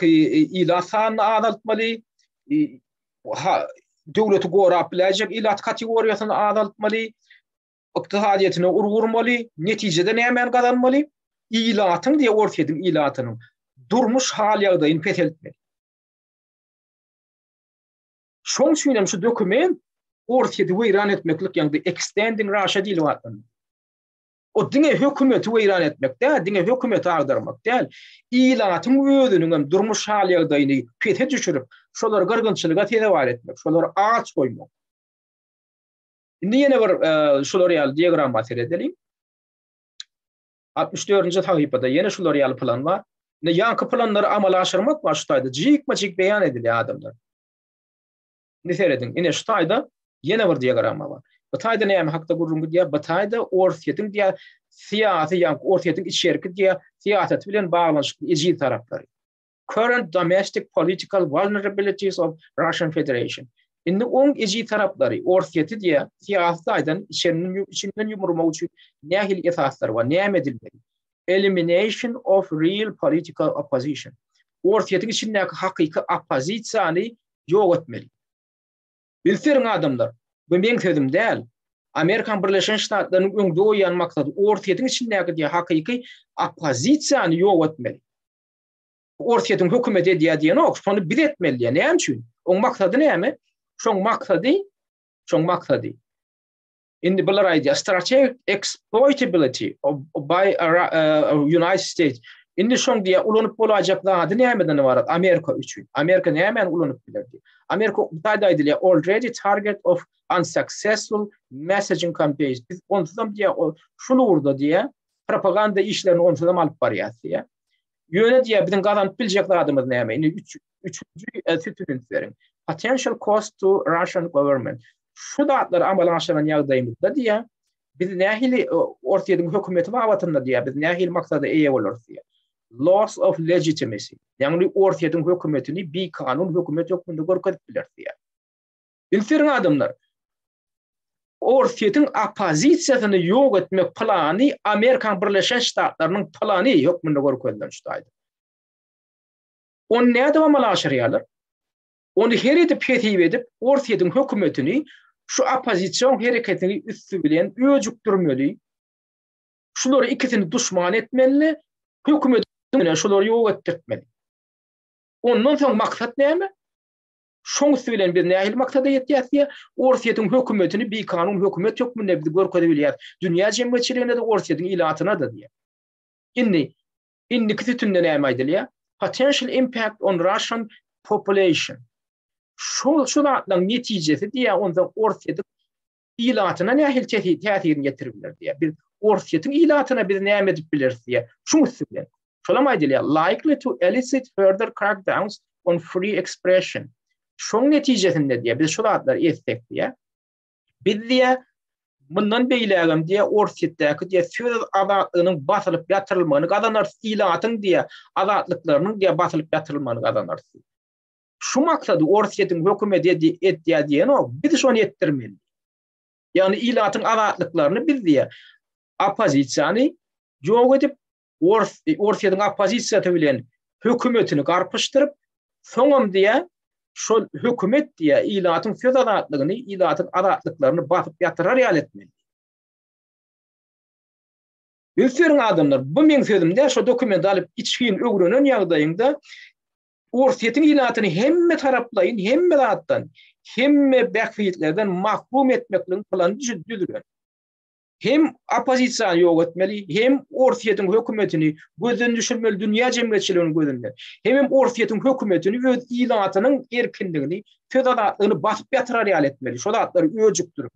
[SPEAKER 1] ilat sanyny azaltmaly, döwleti gorap biljek ilat kategoriýasyny azaltmaly, ykdysadyetine urgurmaly, netijede näme gazanmaly? İlatyň diýe ortiýetiň ilatynyň durmuş hal ýagdaýyny peteltmeli. Şoň üçin şu dokument ortiýeti weýran etmeklik ýa-ni extending Russia diýilip atlandy. O diňe hökümeti weýran etmek däl, diňe hökümeti agdarmak däl. İlatyň özüniň durmuş hal ýagdaýyny pete düşürip, şolar gyrgynçylyga tezewar etmek, şolar ağaç goýmak. Indi ýene bir şolar ýaly diagram basyr edelim. 64-nji taýypada ýene şolar ýaly plan bar. Ne ýanky planlary amala aşyrmak başlaýdy. Jikma-jik beýan edilýär adamlar. Ne seredin? Ine şu taýda ýene bir diagram bar. Bu taýda näme hakda gurulmaly diýär? Bu taýda ortiýetiň diýär siýasy ýa ortiýetiň içerki diýär siýasat bilen baglanyşly eji taraplary. Current domestic political vulnerabilities of Russian Federation. Indi on eji taraplary ortiýeti diýär siýasatydan içinden ýumurmak üçin nähili esaslar bar, näme edilmeli? Elimination of real political opposition. Ortiýetiň içindäki hakyky oppozisiýany ýok etmeli. Bilseriň adamlar, bu men sözüm däl. Amerikan Birleşen Ştatlarynyň öňde goýan maksady ortiýetiň içindäki diýär hakyky oppozisiýany ýok etmeli. Ortiýetiň hökümet edýär ok, şonu bir etmeli. Näme üçin? Oň maksady näme? Şoň maksady. Indi bular aýdýar strategic exploitability by United States. Indi şoň diýär ulanyp bolajak zady nämeden ibaret? Amerika üçin. Amerika nämen ulanyp bilerdi? Amerika taýda aýdylýar already target of unsuccessful messaging campaigns. Biz ondan diýär şunu urda diýär propaganda işlerini ondan alyp barýar diýär. Ýöne diýär biziň gazanyp biljek zadymyz näme? Indi üçüncü tütünüň potential cost to Russian government. Şu datlar amala aşyran ýagdaýymyzda diýär biz nähili ortiýetiň hökümeti wagtynda diýär biz nähili maksada eýe bolar diýär. Loss of legitimacy. Yani ortiýetiň hökümetini bir kanun hökümet ýokmunda görkezip biler diýär. Bilseriň adamlar ortiýetiň oppozisiýasyny ýok etmek plany Amerikan Birleşen Ştatlarynyň plany ýokmunda görkezilýär. On näde amala aşyrýarlar? Onu herede petip edip ortiýetiň hökümetini şu oppozisiýon hereketini üstü bilen öjükdirmeli. Şolary ikisini düşman etmeli, hökümetine şolary ýok etdirmeli. Ondan soň maksat näme? Şoňsy bilen bir nähil maksada ýetýär? Orsiýetiň hökümetini bir kanun hökümet ýokmunda biz görkezip bilýär. Dünýä jemgyýetçiligine de orsiýetiň ilatyna da diýär. Indi kitütünde näme aýdylýar? Potential impact on Russian population. Şu zatlaryň netijesi diýär, onda orsiýetiň ilatyna nähil täsirini getiripler diýär. Bir orsiýetiň ilatyna biz näme edip bileriz diýär. Şuňsy bilen. Şolam aýdylýar, likely to elicit further crackdowns on free expression. Şoň netijesinde diýär, biz şu zatlar etsek diýär. Biz diýär, bundan beýlägem diýär, orsiýetdäki diýär söz azatlygynyň basylyp ýatyrylmagyny gazanlar, ilatyň diýär, azatlyklarynyň diýär basylyp ýatyrylmagyny gazanlar. Şu maksady orsiýetiň hökümet etdiýär diýen o, biz şonu etdirmeli. Yani ilatyň azatlyklaryny biz diýär, opozisiýany jog edip, orsiýetiň opozisiýasy bilen hökümetini garpyşdyryp, soňam diýär, şol hökümet diýär ilatyň söz azatlygyny, ilatyň azatlyklaryny basyp ýatyrar ýal etmeli. Ülkeriň adamlar, bu meň sözümde şu dokument alyp içgin ögrenen ýagdaýynda orsiýetiň ilatyny hemme taraplaýyn, hemme zatdan, hemme bäkfiyetlerden mahrum etmekliň plany düzülýär. Hem opozisiýany ýok etmeli, hem orsiýetiň hökümetini gözden düşürmeli, dünýä jemgyýetçiligini gözden. Hem orsiýetiň hökümetini öz ilatynyň erkindigini, söz azatlygyny basyp ýatyrar ýal etmeli. Şo zatlary öjükdir.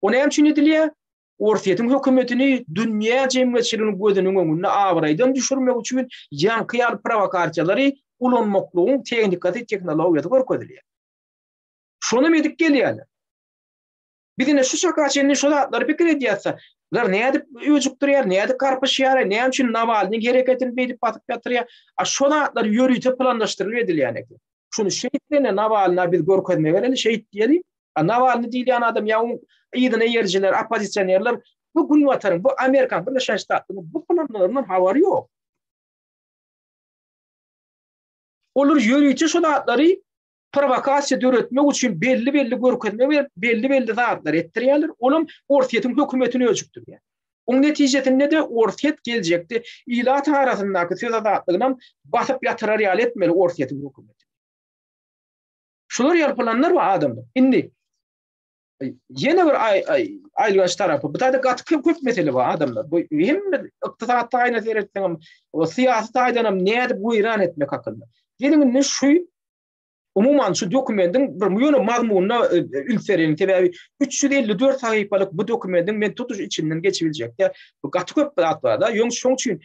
[SPEAKER 1] O näme üçin edilýär? Orsiýetiň hökümetini dünýä jemgyýetçiligini gözüniň öňünde awraýdan düşürmek üçin ýankyýar provokasiýalary ulanmaklygyň tehnikasy, teknologiýasy görkezilýär. Şonu edip gelýärler. Bizine şu şakaçyny şu zatlary pikir edýärse, lar näde öjükdirýär, näde garpyşýar, näme üçin Navalnyň hereketini beýdip batyp ýatyrýar. Şu zatlar ýörüýte planlaşdyrylyp edilýär. Şunu şeýitlerine Navalny biz görkezme bereli şeýit diýeli. Navalny diýýän adam ýa ýygyny ýerjiler, opozisiýnerler bu gün wataryň, bu Amerikan Birleşen Ştatlarynyň bu planlaryndan habary ýok. Olar ýörüýte şu zatlary provokasiýa döretmek üçin belli görkezme berip, belli zatlar etdirýärler. Olam orsiýetiň hökümetini öjükdirýär. Oň netijesinde de orsiýet geljekde ilaty arasyndaky söz azatlygyny basyp ýatyrar ýal etmeli orsiýetiň hökümeti. Şular ýalplanlar we adamlar. Indi ýene bir aýlgaç tarapy, bu da köp mesele we adamlar. Bu hem ykdysatda aýna seretdiňem, o siýasatda aýdanam näde buýran etmek hakynda. Gelin şu umuman şu dokumentin bir mühim mazmununa ülkerin tebebi 354 sahipalyk bu dokumentin men tutuş içinden geçibilecek ya bu gaty köp atlarda şoň üçin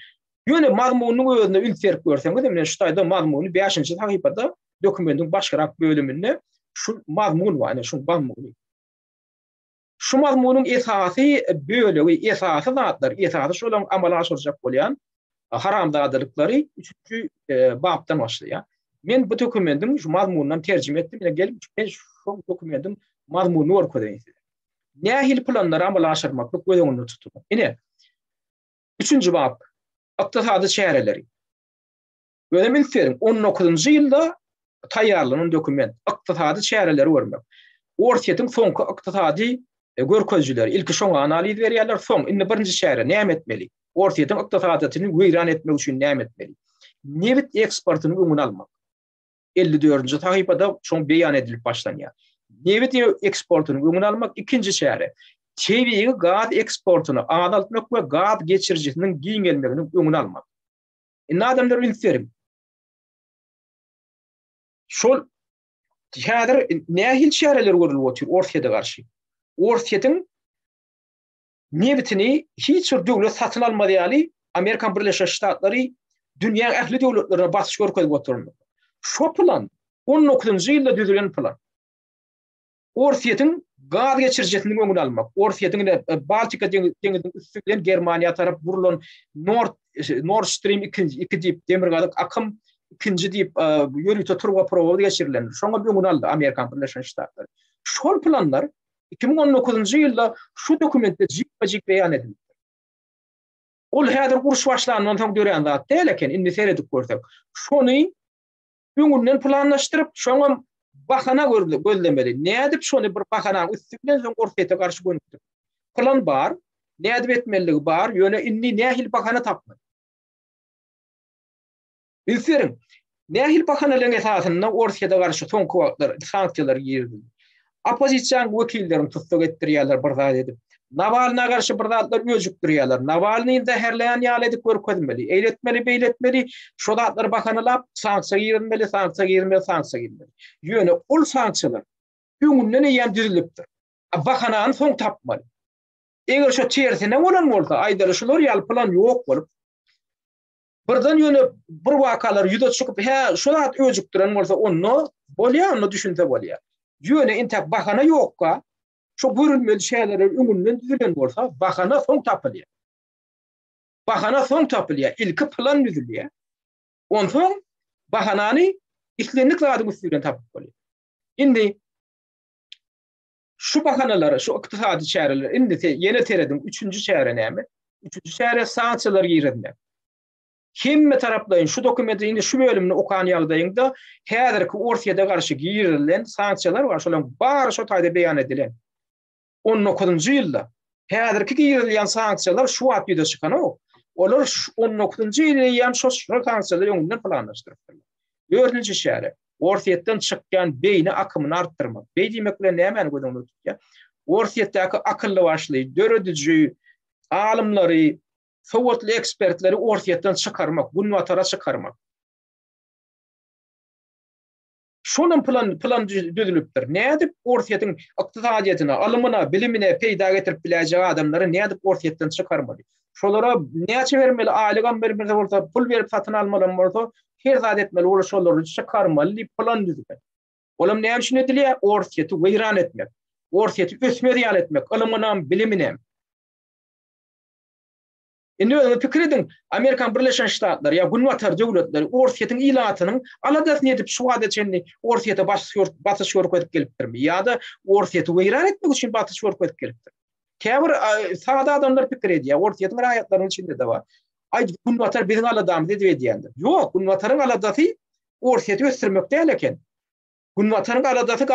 [SPEAKER 1] ýöne mazmunyny özüne ülkerip görseňiz men şu taýda mazmuny 5-nji sahipada dokumentin başgarak bölüminde şu mazmun var, şu mazmun. Şu mazmunyň esasy bölegi, esasy zatlar, esasy şolan amala aşyrjak bolýan haramdadyrlyklary 3-nji babdan başlaýar. Men bu dokumentin şu mazmunundan tercüme etdim. Ýa gelip şu dokumentin mazmunyny görkezýär. Nähil planlary amala aşyrmakly göňünde tutup. Ine 3-nji bab ykdysady çäreleri. Göňüme ilkerim 19-njy ýylda taýýarlanan dokument ykdysady çäreleri görmek. Orsiýetiň soňky ykdysady görkezjileri ilki şoňa analiz berýärler. Soň indi birinji çäre näme etmeli? Orsiýetiň ykdysadyny güýran etmek üçin näme etmeli? Neft eksportyny öňüne almak. 54-nji sahipada şoň beýan edilip başlanýar. Neft eksportyny öňüne almak ikinji çäre. Tebii gaz eksportyny azaltmak we gaz geçirjisiniň giň gelmegini öňüne almak. Indi adamlar bilserim. Şol häzir nähil çäreler görülip otur orsiýete garşy. Orsiýetiň neftini hiç bir döwlet satyn almady ýaly Amerikan Birleşen Ştatlary dünýä ähli döwletlerine basyş görkezip oturmak. Şu plan 19-njy ýylda düzülen plan. Orsiýetiň gaz geçirjisini öňüne almak. Orsiýetiň Baltika deňiziň üstünden Germaniýa tarap burulan Nord Stream 2 diýip demir gazyk akym 2 diýip ýörüýte turga prowa geçirilen. Şoňa öňüne aldy Amerikan Birleşen Ştatlary. Şol planlar 2019-njy ýylda şu dokumentde jip-jip beýan edildi. Ol häzir uruş başlanýan soň dören zat däl eken, indi seredip görsek. Şonu öňünden planlaşdyryp, şoňa bahana gözlemeli. Nädip şonu bir bahana üstünden soň orsiýete garşy gönükdir. Plan bar, nädip etmeligi bar, ýöne indi nähil bahana tapmaly. Bilserim, Nähil bakanlygyň esasynda Orsiýada garşy soňky wagtlar sanksiýalar girdi. Opozisiýa wekillerini tutsak etdirýärler bir zat edip. Navalny'a garşy bir zatlar öjükdirýärler. Navalnyň da herleýän ýaly edip görkezmeli, eýletmeli, beýletmeli, şo zatlar bakanylap sanksiýa girilmeli, sanksiýa girilmeli, sanksiýa girilmeli. Ýöne ol sanksiýalar öňünden ýan düzülipdir. Bakanany soň tapmaly. Eger şo çersine bolan bolsa, aýdary şolar ýaly plan ýok bolup, birden ýöne bir wakalar ýüze çykyp, "He, şo zat öjükdiren bolsa, onu bolýar, onu düşünse bolýar." Ýöne intak bakana ýokka, şo görülmeli şeýleri öňünden düzülen bolsa, bakana soň tapylýar. Bakana soň tapylýar, ilki plan düzülýär. Onsoň bahanany islendik zadyň üstünden tapyp bolýar. Indi şu bakanalary, şu ykdysady şäherler, indi ýene teredim 3-nji şähere näme? 3-nji şähere sanksiýalar giýrildi. Kimme taraplaryň şu dokumenti indi şu bölümini okan ýagdaýynda häzirki Orsiýada garşy giýrilen sanksiýalar bar, şolaryň bary şu taýda beýan edilen. 19-njy ýylda häzirki giýrilen sanksiýalar şu wagt ýüze çykan ok. Olar 19-njy ýylda ýam şu sanksiýalar öňünden planlaşdyryldy. 4-nji şähere Orsiýetden çykkan beýni akymyny artdyrmak. Beý diýmek bilen näme gödüňde tutýar? Orsiýetdäki akylly başly, dörediji alymlary, sowatly ekspertleri Orsiýetden çykarmak, gunwatara çykarmak. Şonun plan düzülüpdir. Nädip Orsiýetiň ykdysadyýatyna, alymyna, bilimine peýda getirip bilejek adamlary nädip Orsiýetden çykarmaly? Şolara näçe bermeli, aýlygam bermeli bolsa, pul berip satyn almaly bolsa, her zat etmeli, olar şolary çykarmaly, plan düzüpdir. Olam näme şunu edilýär? Orsiýeti weýran etmek, Orsiýeti ösmerýän etmek, alymyna, bilimine. Indi öňe pikir edin, Amerikan Birleşen Ştatları ýa gunwatar döwletleri Orsiýetiň ilatynyň aladasyny edip şu wada çenli Orsiýete batyş görkezip gelipdirmi? Ýa-da Orsiýeti weýran etmek üçin batyş görkezip gelipdir. Käbir sada adamlar pikir edýär, Orsiýetiň raýatlarynyň içinde de bar. Ay gunwatar biziň aladamy diýip edýändir. Ýok, gunwataryň aladasy Orsiýeti ösdürmek däl eken. Gunwataryň aladasy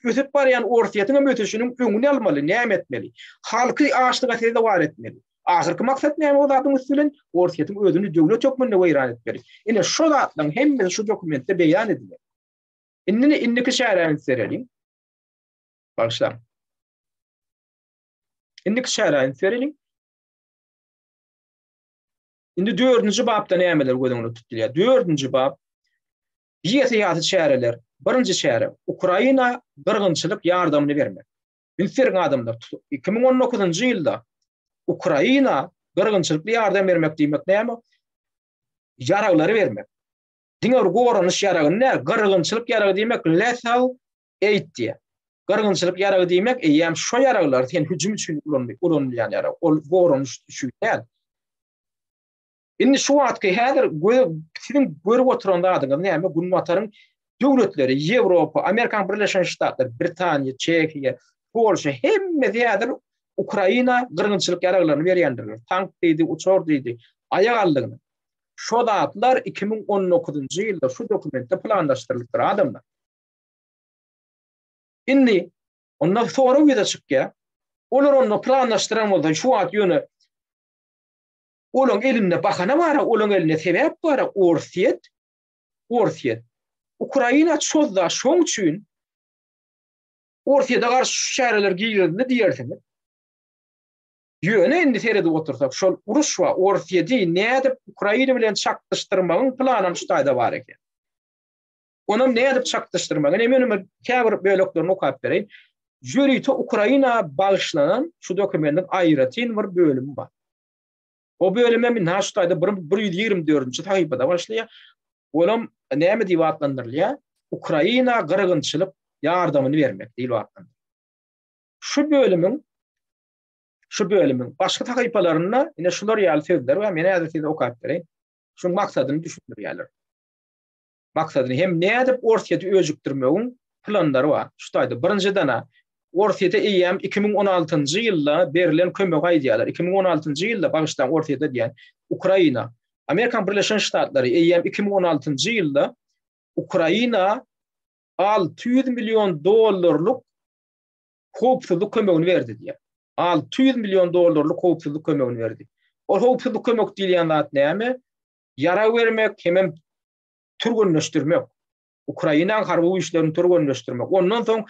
[SPEAKER 1] ösüp barýan Orsiýetiň ötüşiniň öňüni almaly, näme etmeli? Halky açlyk asyrda war etmeli. Ahirki maksat näme bolardyň üstünden Orsiýetiň özüni döwlet hökmünde weýran etmeli. Ine şo zatlaryň hemme şu dokumentde beýan edilýär. Indiki şäherni serelim. Başla. Indiki şäherni serelim. Indi 4-nji babda nämeler gödüňde tutulýar? 4-nji bab ýetirýär şäherler. 1-nji şähere Ukraina gyrgynçylyk ýardamyny bermek. Bilseriň adamlar 2019-njy ýylda Ukraina gyrgynçylykly ýardam bermek diýmek näme? Ýaraglary bermek. Diňer goranyş ýaragy näme? Gyrgynçylyk ýaragy diýmek lethal aid diýär. Gyrgynçylyk ýaragy diýmek ýa-da şo ýaraglar sen hüjüm üçin ulanýan ýarag. Ol goranyş üçin näme? Indi şu wagtky häzir siziň görüp oturanda adyňyz näme? Gunwataryň döwletleri, Ýewropa, Amerikan Birleşen Ştatları, Britaniýa, Çekiýa, Polşa hemme häzir Ukraina gyrgynçylyk ýaraglaryny berýändir. Tank diýdi, uçor diýdi, aýak aldygyny. Şo zatlar 2019-njy ýylda şu dokumentde planlaşdyrylýar adamlar. Indi ondan sonra ýa-da çykýar. Olar onu planlaşdyran bolsa şu wagt ýöne olaň elinde bakana bar, olaň elinde sebäp bar, Orsiýet. Ukraina çözda şoň üçin Orsiýada garşy şäherler giýildi diýersiňiz. Ýöne indi serede otursak, şol uruş we Orsiýady nädip Ukraina bilen çakdyşdyrmagyň planyny şu taýda bar eken. Onam nädip çakdyşdyrmagyň, emine käbir böleklerini okap bereýin. Jüriýete Ukraina bagyşlanan şu dokumentin aýratyn bir bölümi bar. O bölüme min şu taýda 124-nji sahypada başlaýar. Olam näme diýip atlandyrylýar? Ukraina gyrgynçylyk ýardamyny bermek diýip atlandyrylýar. Şu bölümün başka sahypalaryna ine şular ýaly sözler we meni häzir okap bereýin. Şuň maksadyny düşündirýärler. Maksadyny hem nädip Orsiýety öjükdirmegiň planlary bar. Şu taýda birinji dana Orsiýete EM 2016-njy ýylda berilen kömek aýdýarlar. 2016-njy ýylda bagyşlan Orsiýete diýen Ukraina, Amerikan Birleşen Ştatlary EM 2016-njy ýylda Ukraina $600 milyon howpsuzlyk kömegini berdi diýär. $600 milyon howpsuzlyk kömegini berdi. O howpsuzlyk kömek diýilýän zat näme? Yara vermek, hemem türgünleşdirmek, Ukraina harby işlerini türgünleşdirmek. Ondan soň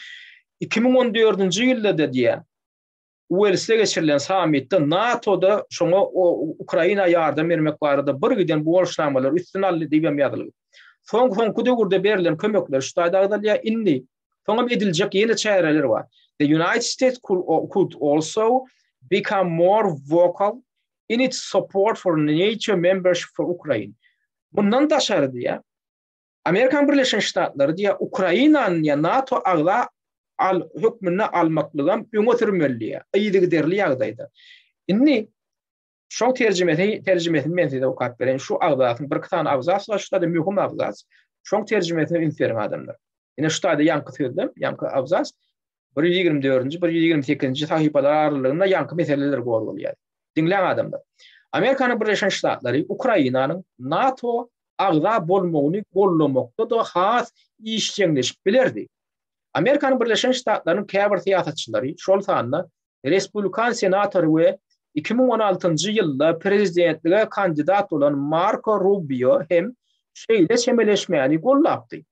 [SPEAKER 1] 2014-nji ýylda da diýe Wales'te geçirilen sammitde NATO'da şoňa Ukraina ýardam bermek barada bir giden bolşamalar üstün aldy diýip ýazylyp. Soňky döwürde berilen kömekler şu taýdagda indi. Soňa ediljek ýene çäreler bar. The United States could also become more vocal in its support for NATO membership for Ukraine. Bundan daşary diýe Amerikan Birleşen Ştatları diýe Ukrainanyň ýa NATO agla hükmüne almaklygyň öňe sürmelliýe. Ýygy derli ýagdaýda. Indi şu terjimesini men size okat beren şu agzasyň bir tane agzas var, şurada mühim agzas. Şu terjimesini inferin adamlar. Ine şurada ýanky sözüm, ýanky agzas 124-nji, 128-nji sahypalar aralygynda ýanky meseleler gorulýar. Dinleň adamlar. Amerikanyň Birleşen Ştatları Ukrainanyň NATO agza bolmagyny gollamakda da has işçileşip bilerdi. Amerikanyň Birleşen Ştatlarynyň käbir siýasatçylary şol sanda Respublikan senatory we 2016-njy ýylda prezidentlige kandidat olan Marco Rubio hem şeýle çemeleşmäni gollapdy.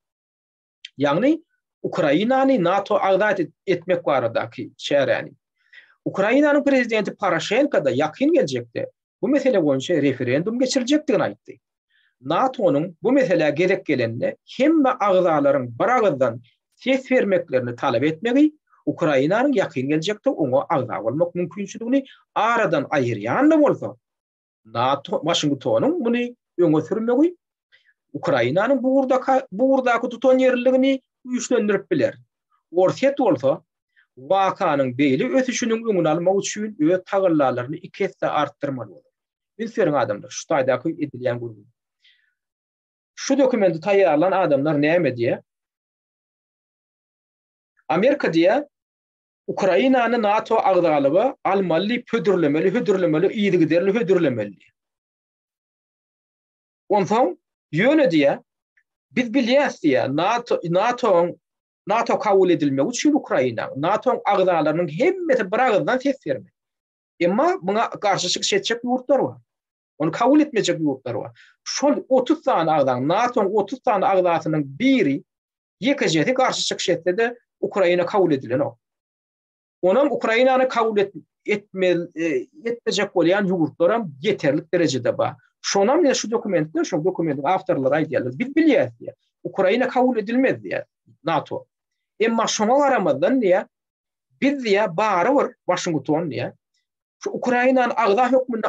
[SPEAKER 1] Ýagny Ukrainany NATO agzat etmek baradaky şäherni. Ukrainanyň prezidenti Poroshenko da ýakyn geljekde bu mesele boýunça referendum geçirijekdigini aýtdy. NATO'nun bu mesele gerek gelende hemme agzalaryň bir agzdan ses vermeklerini talep etmegi Ukrainanyň ýakyn geljekde oňa agza bolmak mümkinçiligini aradan aýyrýan da bolsa NATO Washingtonyň muny öňe sürmegi Ukrainanyň bu urdaky tutan ýerligini güýçlendirip biler. Orset bolsa wakanyň beýli ösüşiniň öňüni almak üçin öz tagyrlalaryny 2 hesse artdyrmaly bolar. Bilserin adamlar şu taýdaky edilýän gurulma. Şu dokumenti taýýarlan adamlar näme diýe? Amerika diye Ukrainany NATO agzalygy almaly, hödürlemeli, ýygy derli hödürlemeli. Ondan ýöne diye biz bilýäs diye NATO kabul edilmek üçin Ukraina NATO agzalarynyň hemmeti bir agzdan ses bermek. Emma buna garşy çykşetjek ýurtlar bar. Onu kabul etmejek ýurtlar bar. Şol 30 tane agzan NATO'nun 30 tane agzasynyň biri ýekejeti garşy çykşetse de Ukraina kabul edilen o. Onam Ukrainany kabul etmejek bolýan ýurtlaram ýeterlik derejede bar. Şonam ne şu dokumentde, şu dokumentin awtorlary aýdýarlar. Biz bilýäs diýe. Ukraina kabul edilmez diýe NATO. Emma şoňa garamadan diýe biz diýe bary bir Washington diýe. Şu Ukrainanyň agza hökmünde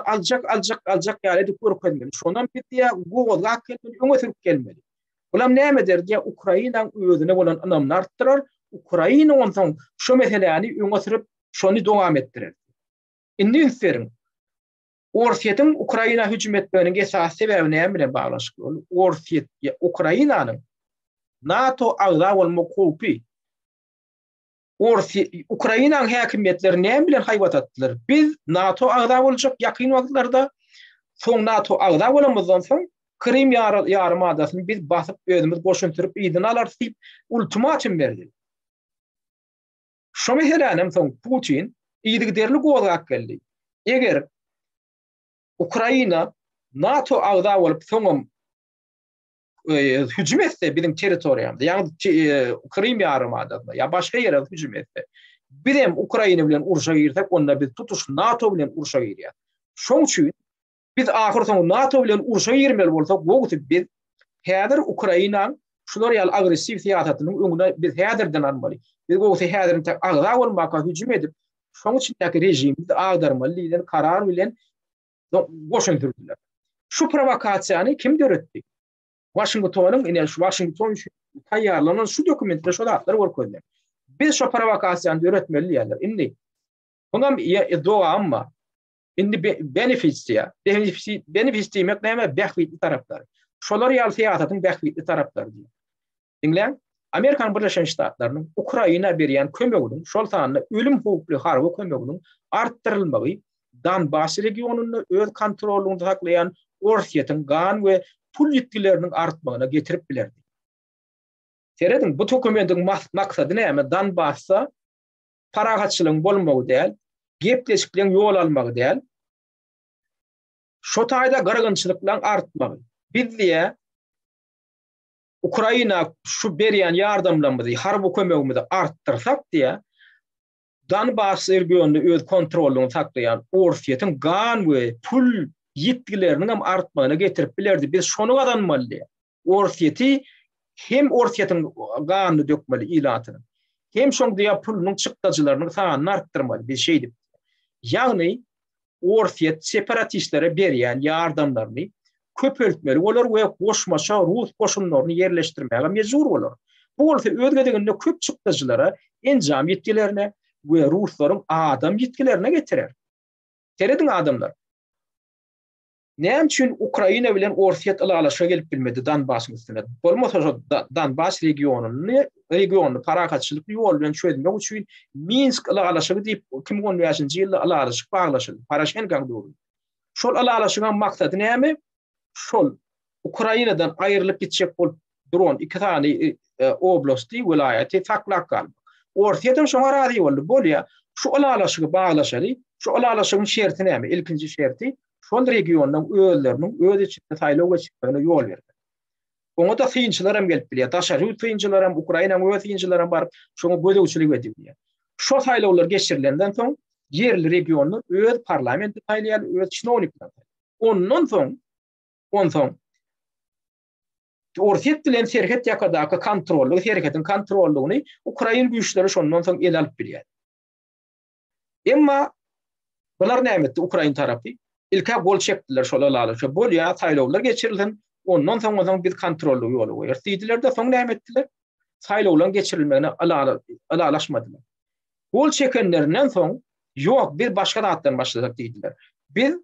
[SPEAKER 1] aljak ýaly görkezmeli. Şonam biz diýe gowulga kelmeli, öňe sürüp gelmeli. Bulam näme der diýe Ukrainanyň özüne bolan anamny artdyrar. Ukraina ondan şu meseleni öňe sürüp şonu dowam etdirer. Indi üstlerin Orsiýetin Ukraina hüjüm etmeginiň esas sebebi näme bilen baglanşyk bol? Orsiýet Ukrainanyň NATO agza bolmak hukmy. Ukrainanyň häkimetleri näme bilen haýbat atdylar? Biz NATO agza boljak ýakyn wagtlarda soň NATO agza bolamazdan soň Krim ýarymadasyny biz basyp özümiz goşuntyryp ýygyny alar diýip ultimatum berdi. Şu meselem soň Putin ýygy derli gowlak geldi. Eger Ukraina NATO agza bolup soňam hüjüm etse bizim territoriýamda, ýani Krim ýarymadasyna ýa başga ýere hüjüm etse, biz hem Ukraina bilen uruşa girsek, onda biz tutuş NATO bilen uruşa girýär. Şoň üçin biz ahir soň NATO bilen uruşa girmeli bolsak, bu wagt biz häzir Ukraina şular ýaly agressiw siýasatynyň öňüne biz häzirden almaly. Biz bu wagt häzirin tek agza bolmakka hüjüm edip, şoň içindäki rejimimizi agdarmaly diýen karar bilen goşunturdylar. Şu provokasiýany kim döretdi? Washingtonyň ine şu Washington taýýarlanan şu dokumentde şu atlary görkezler. Biz şu provokasiýany döretmeli ýalar. Indi bunam doğa amma indi benefits diýmek näme? Bähwitli taraplar. Şolar ýaly siýasatyň bähwitli tarapları diýer. Dinleň, Amerikan Birleşen Ştatlarynyň Ukraina berýän kömeginiň şol sanyny ölüm hukukly harby kömeginiň artdyrylmagy Donbass regionuny öz kontrolünde saklayan Orsiýetin gan we pul ýetkileriniň artmagyna getirip bilerdi. Seredin bu dokumentin maksady näme? Donbass'a paragatçylygyň bolmagy däl, gepleşikliň ýol almagy däl. Şu taýda garagynçylyk bilen artmagy. Biz diýe Ukraina şu berýän ýardamlarymyzy, harby kömegimizi arttyrsak diýe, Donbass regionyny öz kontrolüne saklayan Orsiýetiň gan we pul ýetgilerini hem artmagyna getirip bilerdi. Biz şonu gadanmaly. Orsiýeti hem Orsiýetiň ganyny dökmeli ilatyny. Hem şoňda pulunyň çykdaçylaryny sanyny arttyrmaly. Bir şeydi. Ýagny Orsiýet separatistlere berýän ýardamlaryny köpeltmeli. Olar we goşmaşa Rus goşunlaryny yerleşdirmäge mejbur bolar. Bu bolsa ödgediginde köp çykdaçylara enjam ýetgilerine we Ruslaryň adam ýetgilerine getirer. Terediň adamlar. Näme üçin Ukraina bilen Orsiýet alalaşa gelip bilmedi Donbass üstüne? Bolmasa şu Donbass regionuny parakatçylyk ýol bilen çözmek üçin Minsk alalaşa diýip 2015-nji ýylda alalaşyk baglaşyldy. Paraşenko döwründe. Şol alalaşyň maksady näme? Şol Ukrainadan aýrylyp gitjek bolup duran iki tane oblasti vilayeti saklap kaldy. Orsiýetden şoňa razy boldy. Bolýa şu alalaşygy baglaşary. Şu alalaşygyň şerti näme? Ilkinji şerti şol regionyň öýleriniň öz içinde saýlaw geçirmegine ýol berdi. Oňa da synçylar hem gelip bilýär. Daşary synçylar hem Ukrainanyň öz synçylary hem baryp şoňa gödegçilik edip bilýär. Şo saýlawlar geçirilenden soň yerli regionyň öz parlamenti saýlaýar, öz çynownikler. Ondan soň Orsiýet bilen serhet ýakadaky kontrolly, serhetiň kontrollugyny Ukraina güýçleri şondan soň el alyp bilýär. Emma bular näme etdi Ukraina tarapy? İlka gol çekdiler şol alalaşa. Bolýa saýlawlar geçirilden, ondan soň biz kontrolly ýoly goýar. Diýdiler de soň näme etdiler? Saýlawlar geçirilmegine alalaşmadylar. Gol çekenlerinden soň ýok, bir başga datdan başlasak diýdiler. Biz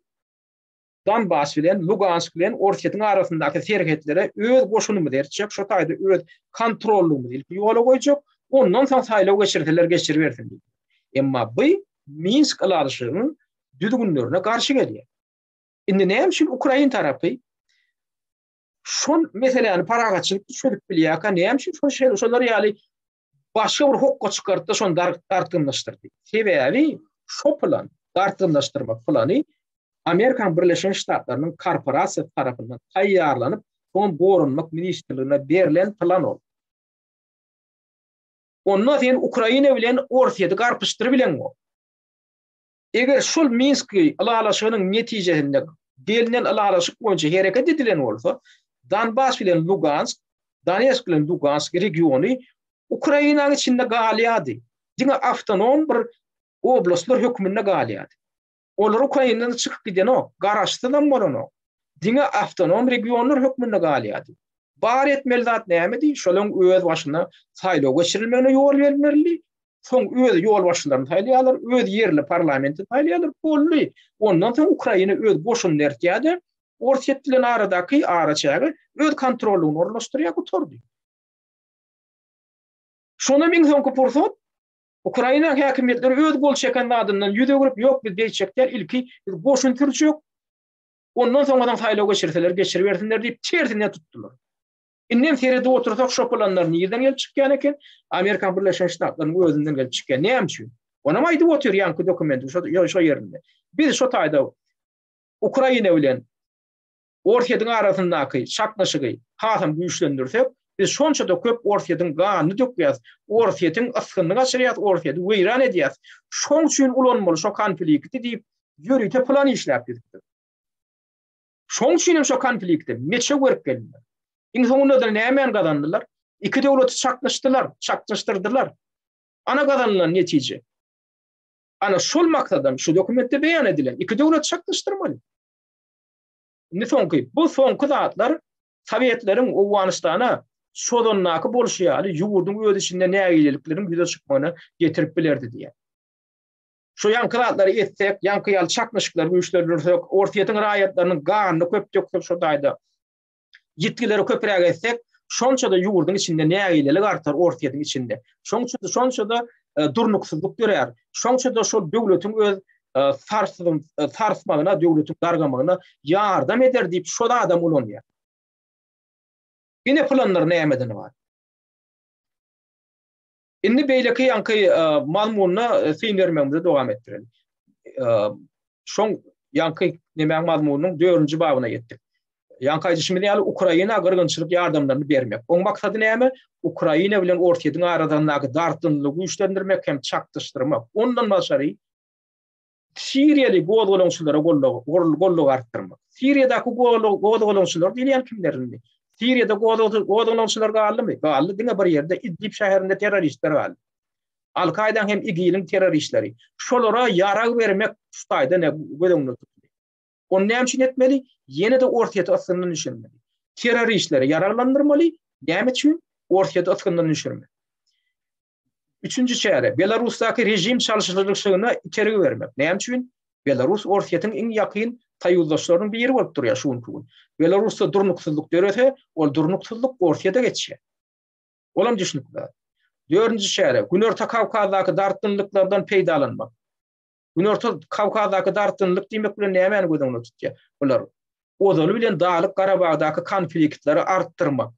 [SPEAKER 1] Donbass bilen Lugansk bilen Orsiýetiň arasyndaky serhetlere öz goşunumyzy erçek, şo taýda öz kontrollumyzy ilki ýola goýjak, ondan soň saýlaw geçirdiler, geçiribersin diýdi. Emma bu Minsk alalaşynyň düzgünlerine karşı gelýär. Indi näme üçin Ukraina tarapy şol meseleni parakatçylyk çözüp bilýär, näme üçin şolary ýaly başga bir hokka çykartdy, şonu dartynlaşdyrdy. Sebebi şo plan, dartynlaşdyrmak plany Amerikan Birleşen Ştatlarynyň korporasiýa tarapyndan taýýarlanyp, soň Gorunmak ministrligine berilen plan ol. Ondan soň Ukraina bilen Orsiýety garpyşdyryp bilen o. Eger şol Minsk alalaşygynyň netijesinde gelinen alalaşyk boýunça hereket edilen bolsa, Donbass bilen Lugansk, Donetsk bilen Lugansk regiony Ukrainanyň içinde galýady. Diňe awtonom bir oblastlar hökmünde galýady. Olar Ukrainadan çykyp giden o, garaşdydan bolan o. Diňe awtonom regionlar hökmünde galýady. Bar etmeli zat näme? Şolaryň öz başyna saýlaw geçirilmegine ýol bermeli. Soň öz ýol başlaryny taýlaýarlar, öz yerli parlamenti taýlaýarlar bolly. Ondan soň Ukraina öz goşuny ertýärdi. Orsiýet bilen aradaky araçagy öz kontrolüne ornaşdyrýar oturdy. Şonu min soňky pursat Ukraina häkimetleri öz gol çeken adamdan ýüze görüp ýok biz beýçekler ilki biz goşun türjek. Ondan soňradan saýlaw geçirseler geçiribersinler diýip çertine tutdular. Innen seride otursak şo planlar nirden gelip çykýan eken? Amerikan Birleşen Ştatlarynyň özünden gelip çykýan. Näme üçin? Ona maýdy otur ýanky dokumenti şo ýerinde. Biz şo taýda Ukraina bilen Orsiýetiň arasyndaky şaknaşygy hasam güýçlendirsek, biz şonça da köp Orsiýetiň ganyny dökýäs, Orsiýetiň askynyny açyrýas, Orsiýety weýran edýäs. Şoň üçin ulanmaly şo konflikti diýip ýörüýte plan işläp birikdir. Şoň üçin şo konflikti neçe görüp geldiler. İnsanlar da näme gadandylar? İki döwleti çaknaşdyrdylar. Ana gadanlylar netije. Ana şol maksadam şu dokumentde beýan edilen iki döwlet çaknaşdyrmaly. Ne soňky? Bu soňky zatlar Sowietleriň Awganistana şodonnaky bolşýaly ýurduň öz içinde nägileliklerin güze çykmagyny getirip bilerdi diýe. Şu ýankylatlary etsek, ýankyýaly çaknaşyklar güýçlendirsek, Orsiýetiň raýatlarynyň ganyny köp döküp şo taýda yetkileri köprek etsek, şonça da ýurduň içinde nägilelik artar Orsiýetiň içinde. Şonça da durnuksuzluk görýär. Şonça da şol döwletiň öz sarsmagyna, döwletiň dargamagyna ýardam eder diýip şo da adam ulanýar. Ine planlar nämeden bar? Indi beýleki ýanky mazmunyna synýarmamyzy dowam etdirelim. Şoň ýanky näme mazmunynyň 4-nji babyna ýetdik. Ýankaýjyşmy ýaly Ukraina gyrgynçylyk ýardamlaryny bermek. Oň maksady näme? Ukraina bilen ortaýyň aradandaky dartynlygy güýçlendirmek hem çakdyşdyrmak. Ondan başary Siriýaly gowdgalaňçylara gollug artdyrmak. Siriýadaky gowdgalaňçylar diýen kimlerini? Siriýada gowdgalaňçylar galdymy? Galdy diňe bir ýerde İdlib şäherinde terroristler galdy. Al-Kaida hem IGIL'in terroristleri. Şolara ýarag bermek ustayda ne gödüňde tutdy. On näme üçin etmeli? Ýene de ortaýa aslyndan düşürmeli. Terroristleri yararlandyrmaly. Näme üçin? Ortaýa aslyndan düşürmeli. Üçüncü çäre, Belarusdaky rejim çalyşylygyna içerik bermek. Näme üçin? Belarus ortaýatyň iň ýakyn taýyldşlarynyň biri bolup durýar şu gün. Belarusda durnuksuzlyk dörete, ol durnuksuzlyk ortaýada geçýär. Olam düşünýär. Dördüncü çäre, Günorta Kawkazdaky dartynlyklardan peýdalanmak. Günorta Kawkazdaky dartynlyk diýmek bilen näme gödüňde tutýar? Bular Ozaly bilen Dağlyk Garabagdaky konfliktleri artdyrmak.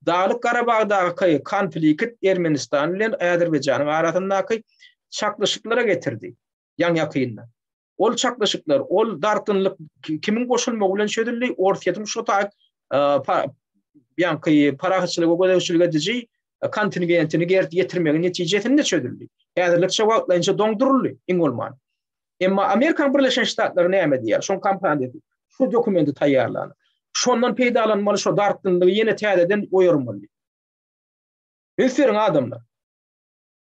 [SPEAKER 1] Dağlyk Garabagdaky konflikt Ermenistan bilen Azerbaýjanyň arasyndaky çaklyşyklara getirdi. Ýan ýakynda. Ol çaklyşyklar, ol dartynlyk kimin goşulmagy bilen şödürli ortaýatyň şu taýyk ýanky parahatçylyga gödäwçiligi ediji kontingentini getirmegi netijesinde çödürli. Häzirlik şowatlaýynça doňduruldy iň bolman. Emma Amerika Birleşen Ştatları näme diýär? Şoň kampaniýa şu dokumenti taýýarlany. Şondan peýdalanmaly şu dartynlygy ýene täzeden oýarmaly. Ösüriň adamlar.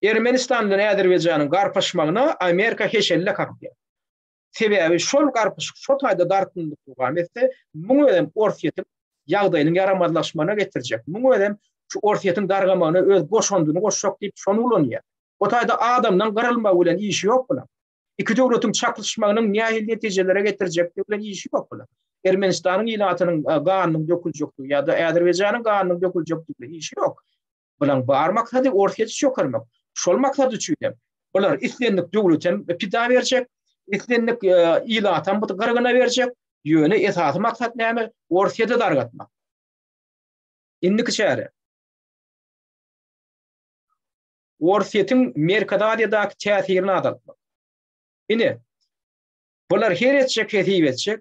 [SPEAKER 1] Ermenistan bilen Azerbaýjanyň garpaşmagyna Amerika heşelle kakdy. Sebebi şol garpaşyk şu taýda dartynlyk bolgan etse, muňa hem ortaýatyň ýagdaýynyň yaramadlaşmagyna getirjek. Muňa hem şu ortaýatyň dargamagyna öz goşandyny goşak diýip şonu ulanýar. O taýda adamdan garalma bilen işi ýok bulan. İki döwletiň çaklyşmagynyň nähili netijelere getirjek bilen işi ýok bulan. Ermenistanyň ýylatynyň ganynyň döküljekdi ýa-da Azerbaýjanyň ganynyň döküljekdi bilen işi ýok. Bulan bar maksady ortaýa çökermek. Şol maksady üçin bular islendik döwletem pida berjek, islendik ýylatan bu gyrgyna berjek. Ýöne esasy maksat näme? Ortaýa dargatmak. Indiki çäre. Ortaýatyň Merkadadiýadaky täsirini azaltmak. Ine bular her etjek, ketip etjek.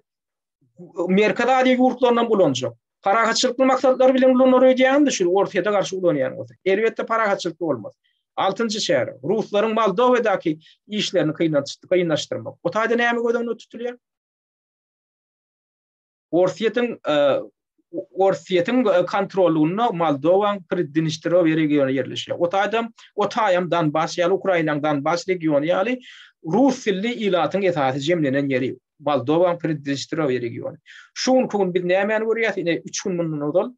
[SPEAKER 1] Merkadadiýa ýurtlaryndan bulanjak. Paragatçylyk maksatlary bilen bulanlar öýdýändir şu ortaýa garşy ulanýan bolsa. Elbetde paragatçylyk bolmaz. 6-njy şäher, Ruslaryň Moldowadaky işlerini kynlaşdyrmak. O taýda näme gödüňde tutulýar? Ortaýatyň kontrolyny Moldowaň Pridnistrovýa regiony ýerleşýär. O taýam Donbass ýaly Ukrainaň Donbass regiony ýaly Rus dilli ýylatyň esasy jemlenen ýeri. Moldowaň Pridnistrovýa regiony. Şuň gün biz näme görýäs? Ine 3 gün mundan odal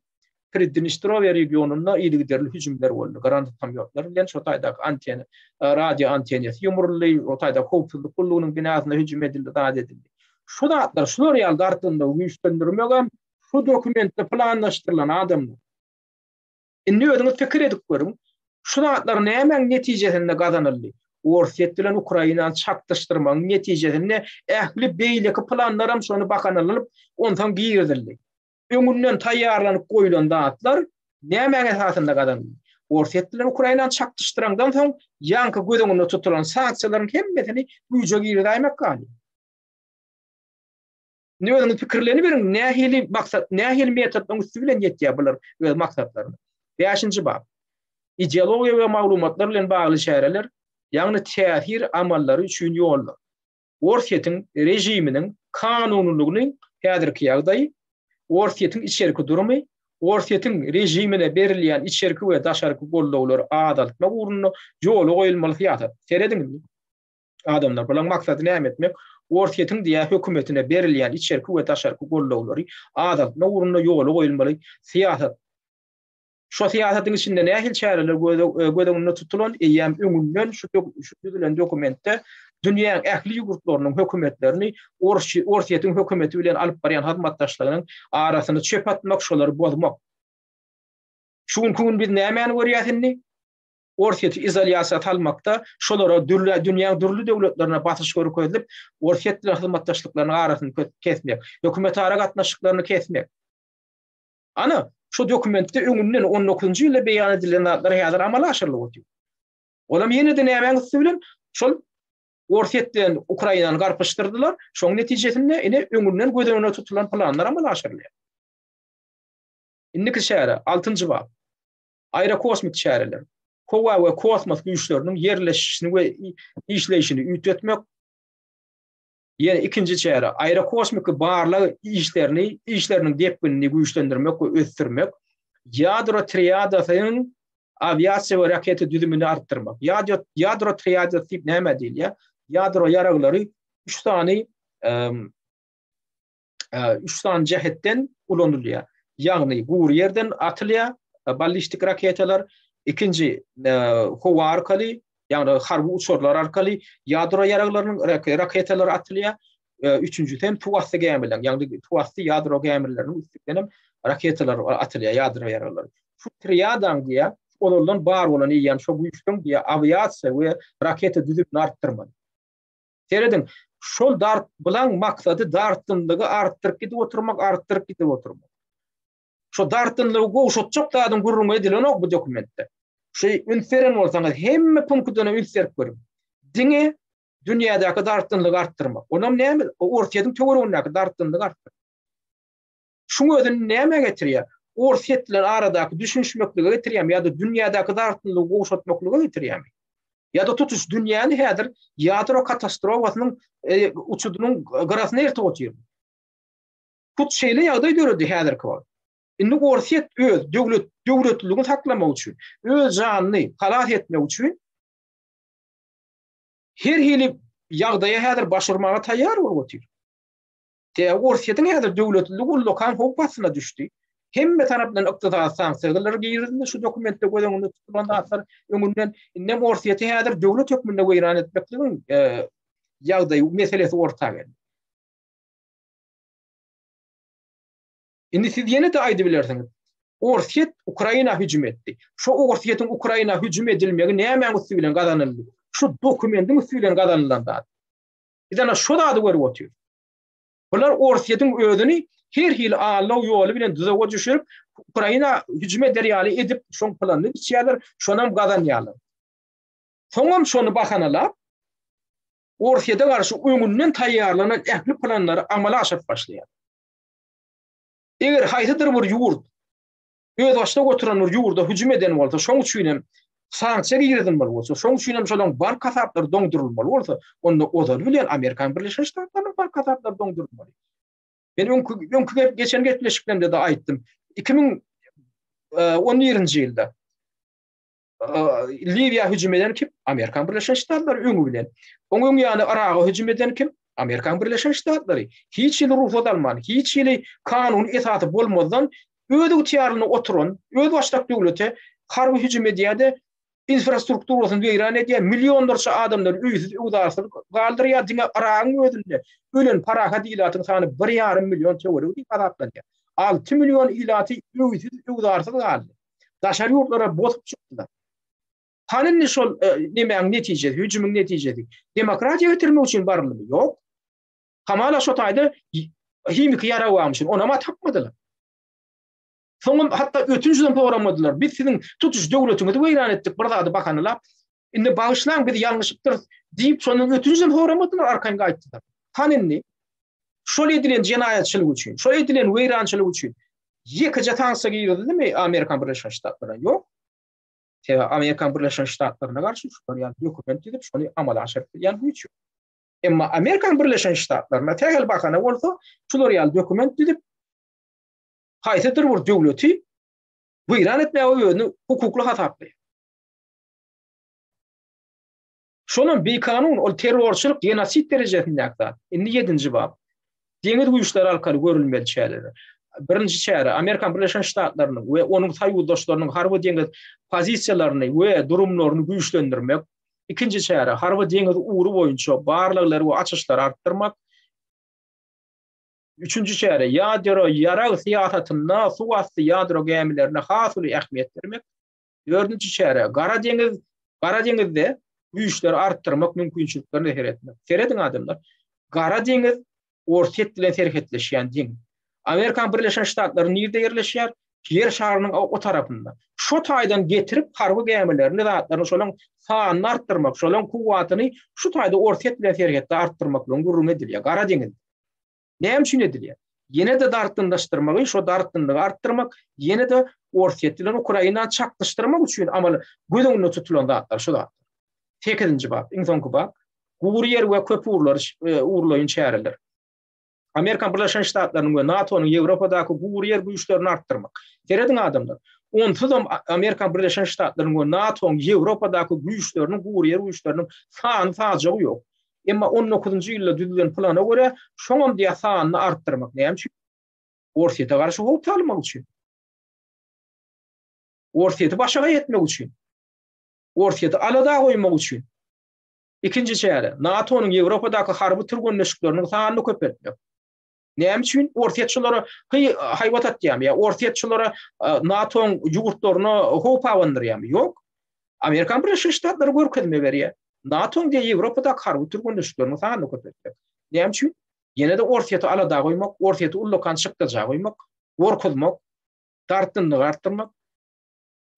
[SPEAKER 1] Pridnistrovýa regionuna ýygyderli hüjümler boldy. Garant tamyotlar bilen şu taýda antena, radio antenasy ýumurly, o taýda howpsuzlyk gullugynyň binasyna hüjüm edildi, daat edildi. Şu daatlar, şular ýaly dartynda güýçlendirmegem şu dokumentde planlaşdyrylan adamlar. Indi özüňiz pikir edip görüň. Şu daatlar näme netijesinde gazanyldy? Ortaýat bilen Ukrainany çakdyşdyrmagyň netijesinde ähli beýleki planlaram şonu bakanlyp ondan giýirdildi. Öňünden taýýarlanyp goýulan daatlar näme esasynda gazanyldy? Ortaýat bilen Ukrainany çakdyşdyrandan soň ýanky gödüňinde tutulan sanksiýalaryň hemmesini güýje giýirdiýmek galy. Nöweniň pikirlerini beriň, nähili maksat, nähili metodlaryň üstü bilen ýetýär bular öz maksatlaryna. 5-nji bab. Ideologiýa we maglumatlar bilen bagly şäherler, ýagny täsir amallary üçin ýollar. Ortaýatyň rejiminiň kanunlygynyň häzirki ýagdaýy, ortaýatyň içerki durumy, ortaýatyň rejimine berilýän içerki we daşarky gollawlary adaltmak uğruna ýoly goýulmaly ýatar. Serediňmi? Adamlar bilen maksady näme etmek? Ortaýatyň diýä hökümetine berilýän içerki we daşarky gollawlary adaltmak uğruna ýoly goýulmaly siýasat. Şu siýasatyň içinde nähili çäreler gödüňde tutulan eýem öňünden şu düzülen dokumentde dünýäň ähli ýurtlarynyň hökümetlerini ortaýatyň hökümeti bilen alyp barýan hyzmatdaşlarynyň arasyny çöp atmak, şolary bozmak. Şuň gün biz näme görýäsini? Ortaýaty izolýasiýa salmakda şolara dünýäň dürli döwletlerine basyş görkezilip, ortaýat bilen hyzmatdaşlyklarynyň arasyny kesmek, hökümet ara gatnaşyklaryny kesmek. Ana şu dokumentde öňünden 19-njy ýylda beýan edilen zatlar häzir amala aşyrylyp otýar. Olam ýene-de näme üstülen şol ortaýatdan Ukrainany garpyşdyrdylar. Şoň netijesinde ine öňünden gödüňine tutulan planlar amala aşyrylýar. İnniki şäher 6-njy bab. Aerokosmik şäherler. Kowa we kosmos güýçleriniň yerleşişini we işleyişini üýtmetmek. Ýene ikinji şäher aerokosmik barlyk işleriniň depginini güýçlendirmek we ösdürmek. Ýadro triadasynyň aviasiýa we raketa düzümini artdyrmak. Ýadro triadasy näme diýil ýa? Ýadro ýaraglary 3 tane jehetden ulanylýar. Ýagny gur ýerden atylýar ballistik raketalar, ikinci hova arkaly, ýagny harby uçurlar arkaly ýadro ýaraglarynyň raketalar atylýar. Üçüncüden tuwasty gämiler, ýagny tuwasty ýadro gämileriniň üstünden raketalar atylýar ýadro ýaraglary. Şu triadan diýär, olardan bar bolan ýan şo güýçden diýär aviasiýa we raketa düzümini artdyrmak. Seredin şol dart bilen maksady dartynlygy artdyryp oturmak. Şo dartynlygy goşutjak dadyň gurrunga edilen ok bu dokumentde. Şu ünseren bolsaňyz hemme punktdan ünsert görün. Diňe dünýädäki dartynlygy artdyrmak. Onam näme? O ortaýadyň töweregindäki dartynlygy artdyrmak. Şuňa özüni näme getirýär? Ortaýatlar aradaky düşünşmekligi getirýär ýa-da dünýädäki dartynlygy goşutmaklygy getirýär. Ya da tutuş dünýäni häzir ýadro katastrofasynyň uçudynyň garasyna ertip oturýar. Tut şeýle ýagdaý göredi häzirki wagt. Indi ortaýat öz döwletligini saklamak üçin, öz janyny halat etmek üçin her hili ýagdaýa häzir başarmaga taýýar bolup oturýar. Ortaýatyň häzir döwletligi lokal hopasyna düşdi. Hemme tarapdan ykdysady sanksiýalar giýirildi şu dokumentde gözeňinde tutulanda asar öňünden innem ortaýaty häzir döwlet hökmünde weýran etmekligiň ýagdaý meselesi ortaga geldi. Indi siz ýene de aýdy bilersiňiz. Ortaýat Ukraina hüjüm etdi. Şu ortaýatyň Ukraina hüjüm edilmegi näme üstü bilen gazanyldy? Şu dokumentin üstü bilen gazanylanda. Ýa-da şu da görüp oturýar. Bular ortaýatyň özüni her hil ağlaw ýoly bilen düzege düşürüp Ukraina hüjüm ederýäli edip şoň planyny içýärler, şonam gazanýarlar. Soňam şonu bahanalap ortaýada garşy öňünden taýýarlanan ähli planlary amala aşyp başlaýar. Eger haýsydyr bir ýurt öz başda oturan bir ýurda hüjüm eden bolsa, şoň üçin sanksiýa giýirilmeli bolsa, şoň üçin şolaň bar kasaplar doňdurulmaly bolsa, onda ozal bilen Amerikan Birleşik Ştatlarynyň bar kasaplar doňdurulmaly. Ben öňkü geçen getleşiklemde de aýtdym. 2017-nji ýylda Libiýa hüjüm eden kim? Amerikan Birleşik Ştatlary öňü bilen. Oňň ýany Iraga hüjüm eden kim? Amerikan Birleşik Ştatlary. Hiç ýyl ruhsat alman, hiç ýyl kanun esaty bolmadan öýdüg tiýarlyny oturan, öz başlak döwlete harby hüjüm edýärde infrastrukturasyny weýran edýär, millionlarça adamlar üýsiz udarsyz galdyrýar diňe Iragaň özünde. Ölen para hadilatyň sany 1,5 milyon töwerek adaplanýar. 6 milyon ilaty üýsiz udarsyz galdy. Daşary ýurtlara bozup çykdylar. Hanynny şol nemäň netijesi, hüjümüň netijesi demokratiýa getirmek üçin barlygy ýok. Kamala şo taýda himik ýara wamşyn, onama tapmadylar. Soňam hatda ötünjüden programadylar. Biz siziň tutuş döwletiňizi weýran etdik, bir zady bakanylap. Indi bagyşlaň biz ýalňyşlypdyr diýip şonu ötünjüden programadylar, arkaňa aýtdylar. Hanynny şol edilen jenaýatçylyk üçin, şol edilen weýrançylyk üçin ýekije sanksiýa giýirildi Amerikan Birleşik Ştatlaryna? Ýok. Amerikan Birleşik Ştatlaryna garşy şol dokument edip şonu amala aşyrýan güýç. Emma Amerikan Birleşik Ştatlaryna tägel bakana bolsa, şular ýaly dokument edip haýsydyr bir döwleti weýran etmäge ýöne hukukly hataply. Şonun bir kanun ol terrorçylyk genosit derejesinde ýakda. Indi 7-nji bab. Deňiz güýçleri arkaly görülmeli şäherler. Birinji şäher Amerikan Birleşik Ştatlarynyň we onuň saýurdaşlarynyň harby deňiz pozisiýalaryny we durumlaryny güýçlendirmek. İkinji şäher harby deňiz uğru boýunça barlyklary we açyşlary artdyrmak. Üçüncü şäher ýadro ýarag siýasatyna, suwasty ýadro gämilerine has uly ähmiýet bermek. Dördüncü şäher Gara deňizde güýçleri artdyrmak mümkinçiliklerini heretmek. Seredin adamlar, Gara deňiz ortaýat bilen serhetleşýän deňiz. Amerikan Birleşik Ştatları nirde yerleşýär? Yer şarynyň o tarapynda. Şo taýdan getirip harby gämilerini zatlaryny şolaň sanyny artdyrmak, şolaň kuwatyny şu taýda ortaýat bilen serhetde artdyrmak bilen gurrun edilýär. Gara deňiz. Näme üçin edilýär? Yine de dartındaştırmak, şu dartınlığı arttırmak, yine de Orsetlilerin Ukrayna çaklaştırmak için ama gözüňünde tutulan dağıtlar şu da. Tekizinci bak, insoňky bak. Guriyer we köp uğurlaýyn çäreler. Amerikan Birleşen Ştatlarynyň we NATO'nun Ýewropadaky guriyer güýçlerini arttırmak. Terediň adamlar. Onsuz da Amerikan Birleşen Ştatlarynyň we NATO'nun Ýewropadaky güýçlerini, guriyer güýçlerini sanyjy ýok. Emma 19-njy ýylda düzülen plana göre şoňam diýe sanyny arttırmak. Näme üçin? Orset'e garşy hop almak üçin. Orset'i başa etmek üçin. Orset'i alada goýmak üçin. İkinci çäre, NATO'nun Ýewropadaky harby türgünleşiklerini sanyny köpeltmek. Näme üçin? Orsetçylary haýwat atýarmy ýa orsetçylary NATO'nun ýurtlaryny hop awandyrýarmy? Ýok. Amerikan Birleşik Ştatlary görkezme berýär. NATO'nun diýe Ýewropadaky harby türgünleşiklerini sanyny köpeltmek. Näme üçin? Ýene de Orset'i alada goýmak, Orset'i ullukan çykdyja goýmak, gorkuzmak, dartynlygy artdyrmak.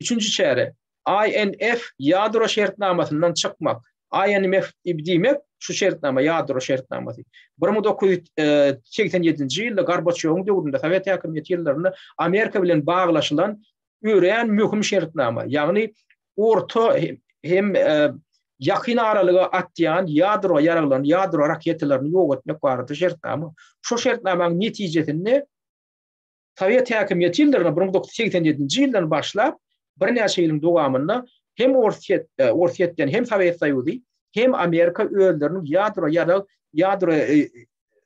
[SPEAKER 1] Üçüncü çäre, INF ýadro şertnamasyndan çykmak. INF diýmek şu şertnama ýadro şertnamasy. 1987-nji ýylda Gorbaçowyň döwründe Sowet häkimiýeti ýyllaryny Amerika bilen baglaşylan öýren möhüm şertnama. Ýagny orta hem ýakyn aralyga atýan ýadro ýaraglanan ýadro raketalaryny ýok etmek barada şertnama. Şu şertnamaň netijesinde Sowet häkimiýeti ýyllaryny 1987-nji ýyldan başlap bir näçe ýylyň dowamynda hem Orsetden hem Sowet Soýuzy hem Amerika öýlerini ýadro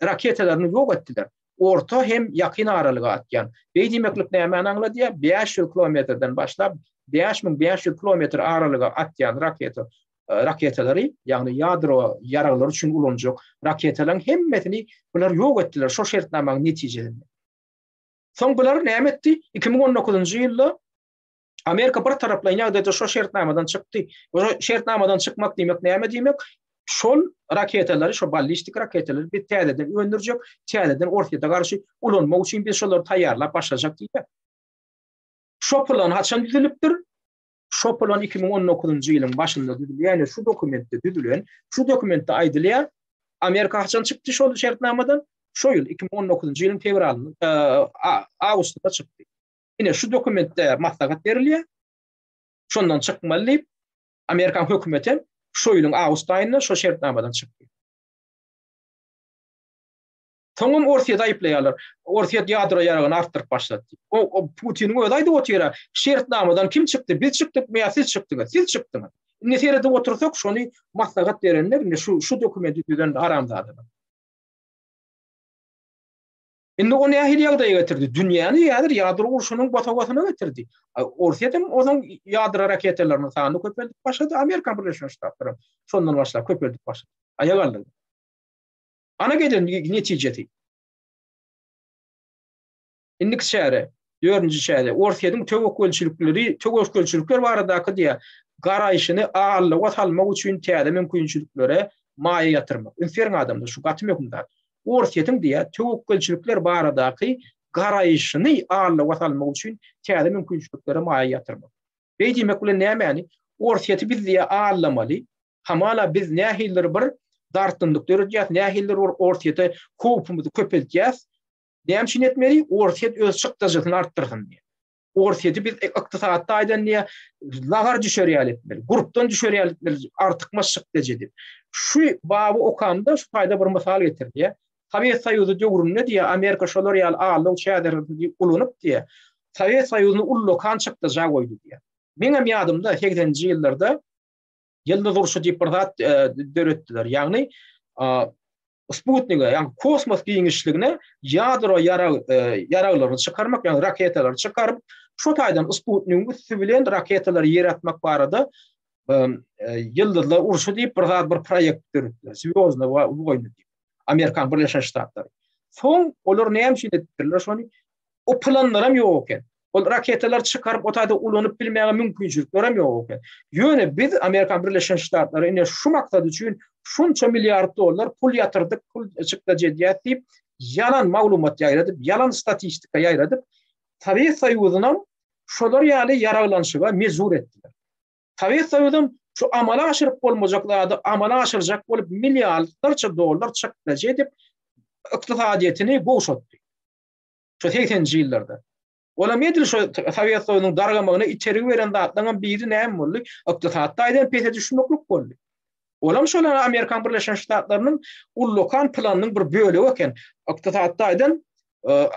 [SPEAKER 1] raketalaryny ýok etdiler. Orta hem ýakyn aralyga atýan. Beýdimeklik näme aňlady? 500 kilometrden başlap 5500 kilometr aralyga atýan raketalary, ýagny ýadro ýaraglary üçin ulanjak raketalaryň hemmesini bular ýok etdiler şo şertnamaň netijesinde. Soň bular näme etdi? 2019-njy ýylda Amerika bir taraplanýa da şo şertnamadan çykdy. O şertnamadan çykmak diýmek näme diýmek? Şol raketalary, şo ballistik raketalary bir täzeden öndürjek, täzeden Orset'e garşy ulanmak üçin biz şolary taýýarlap başlajak diýmek. Şo plan haçan düzülipdir? Şo plan 2019-njy ýylyň başynda düzülýän, ýani şu dokumentde düzülen, şu dokumentde aýdylýar, Amerika haçan çykdy şol şertnamadan? Şo ýyl 2019-njy ýylyň fevralyny awgustda çykdy. Yine şu dokumentde maslahat berilýär. Şondan çykmaly Amerikan hökümeti şu ýylyň awgust aýynda şu şertnamadan çykdy. Soňam Orset'i aýplaýarlar. Orset ýadro ýaragyny artdyryp başlatdy. O Putin öýdäýdi o ýere şertnamadan kim çykdy? Biz çykdyk mı ýa siz çykdyňyz? Siz çykdyňyz. Neserede otursak şonu maslahat berenler şu dokumenti düzen aramdadylar. Indi o nähili ýagdaýa getirdi? Dünýäni ýadyr ýadro urşunyň batawasyna getirdi. Orset'im onuň ýadro raketalaryny sanyny köpeltip başlady. Amerikan Birleşik Ştatlary şondan başlap köpeltip başlady. Aýagaldy. Ana gelen netijesi. Indiki şäher, 4-nji şäher, Orset'im töwekkelçilikler baradaky diýe garaýşyny ağırlyk watalmak üçin täze mümkinçiliklere maýa ýatyrmak. Inferiň adamda şu gatmykda. Orset'im diýe töwekkelçilikler baradaky garaýşyny ağırlyk watalmak üçin täze mümkinçiliklere maýa ýatyrmak. Beýdimek bilen näme? Orset'i biz diýe ağırlamaly. Hamala biz nähildir bir dartyndyk döredýäs, nähildir Orset'e hopumuzy köpeltýäs. Näme üçin etmeli? Orset öz çykdyjyny artdyrgyn diýe. Orset'i biz ykdysatda aýdan diýe lagar düşerýär etmeli. Grupdan düşerýär etmeli. Artykma çykdyjy diýip. Şu baby okanda şu taýda bir mysal getirdi. Sowet Soýuzy döwründe diýe Amerika şolar ýaly ağalyk çäderdi ulanyp diýe. Sowet Soýuzyny ullukan çykdyja goýdy diýe. Meňem ýadymda 80-nji ýyllarda Yıldız uruşu diýip bir zat döretdiler. Ýagny Sputnik'e, ýani kosmos giňişligine ýadro ýaraglaryny çykarmak, ýani raketalary çykaryp, şu taýdan Sputnik'in üstü bilen raketalary ýeratmak barada Yıldızlar uruşu diýip bir proýekt döretdiler. Звёздный войны diýip. Amerikan Birleşik Ştatlary. Soň olar näme üçin etdiler şonu? O planlaram ýok eken. O raketalar çykaryp o taýda ulanyp bilmäge mümkinçilikler hem ýok eken. Ýöne biz Amerikan Birleşik Ştatlary ine şu maksat üçin şunça milyard dollar pul ýatyrdyk, pul çykdyjy diýip yalan maglumat ýaýradyp, yalan statistika ýaýradyp, Sowet Soýuzynyň şolar ýaly ýaraglanyşyga mezur etdiler. Sowet Soýuzym şu amala aşyryp bolmajaklary amala aşyrjak bolup milyardlarça dollar çykdyjy diýip ykdysadyetini goşatdy. Şu 80-nji ýyllarda. Olam edil şu Sovet Soýunyň dargamagyna içeri beren zatlaryň biri näme boldy? Ykdysatda aýdan pete düşmeklik boldy. Olam şolar Amerikan Birleşen Ştatlarynyň ullukan planynyň bir bölegi eken. Ykdysatda aýdan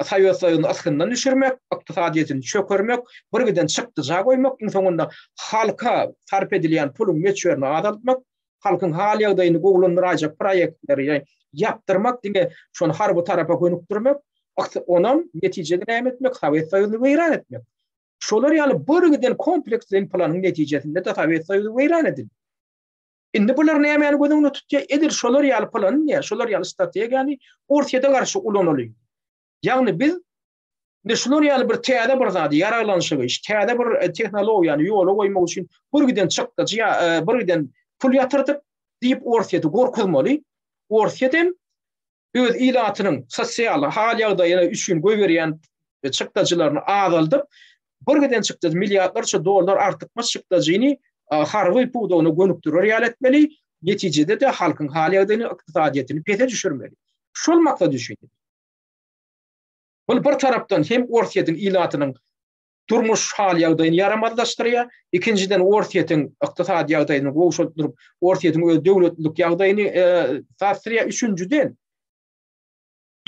[SPEAKER 1] Sovet Soýunyny askyndan düşürmek, ykdysadyetini çökermek, bir giden çykdyja goýmak, soňunda halka sarp edilýän puluň meçlerini azaltmak, halkyň hal ýagdaýyny gowlandyrajak proýektleri ýapdyrmak diňe şonu har bu tarafa gönükdirmek, onam netijede näme etmek, Sovet Soýunyny weýran etmek. Şolar ýaly bir giden kompleksli planyň netijesinde de Sovet Soýuny weýran edildi. Indi bular näme gözüňde tutýar? Edir şolar ýaly plan, şolar ýaly strategiýany ortada garşy ulanýar. Ýagny biz ne şolar ýaly bir täze bir zady ýaralanşygy, täze bir tehnologiýany ýola goýmak üçin bir giden çykdy, bir giden pul ýatyrdyk diýip ortada gorkulmaly. Ortada öz ilatynyň sosial hal ýagdaýyna üçin goýberýän çykdyjylaryny azaldyp, bir giden çykdy milliardlarça dollar artykma çykdyjyny harby puwdagyny gönükdirýär ýaly etmeli, netijede de halkyň hal ýagdaýyny, ykdysadyetini pete düşürmeli. Şol maksat düşünýär. Bu bir tarapdan hem ortadan ilatynyň turmuş hal ýagdaýyny ýaramazlaşdyrýar, ikinciden ortadan ykdysady ýagdaýyny gowşulduryp, ortadan öz döwletlik ýagdaýyny sarsdyrýar, üçüncüden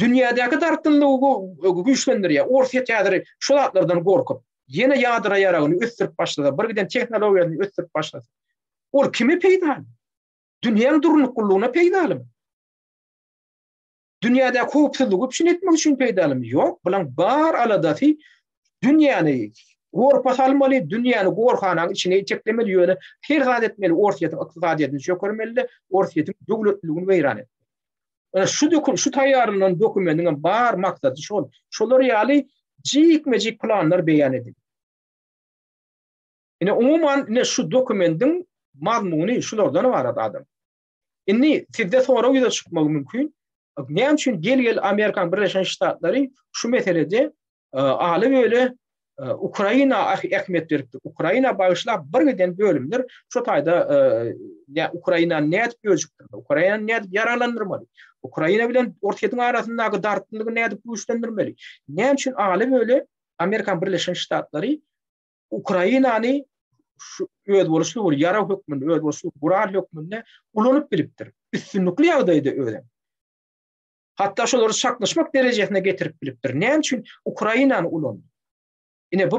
[SPEAKER 1] dünýädäki dartynlygy güýçlendirýär. Orta täze şol atlardan gorkup, ýene ýadyra ýaragyny ösdürip başlady, bir giden tehnologiýany ösdürip başlady. Ol kimi peýda? Dünýäň durnukullygyna peýdalym. Dünýäde köpçüligi üçin etmek üçin peýdalym. Ýok, bilen bar aladasy dünýäni gorpa salmaly, dünýäni gorhanaň içine çeklemeli ýöne her zat etmeli, ortadan ykdysadyetini çökermeli, ortadan döwletligini weýran etmeli. Şu taýýarlanan dokumentin bar maksady şol. Şolar ýaly jikmejik planlar beýan edildi. Ine umuman şu dokumentin mazmuny şulardan ibaret adam. Inni sizde sonra ýüze çykmak mümkin. Näme üçin gel Amerikan Birleşen Ştatlary şu meselede aly böyle Ukraina ähmiýet beripdir. Ukraina bagyşlap bir giden bölümler şu taýda Ukraina näet bölükdir. Ukraina näet ýaralandyrmaly. Ukraina bilen ortadan arasyndaky dartynlygy näet güýçlendirmeli. Näme üçin aly böyle Amerikan Birleşen Ştatlary Ukrainany şu öz boluşly ýara hökmünde, öz boluşly gural hökmünde ulanyp bilipdir. Üstünlikli ýagdaýda ölen. Hatta şolary şaklaşmak derejesine getirip bilipdir. Näme üçin Ukrainany ulandy? Ine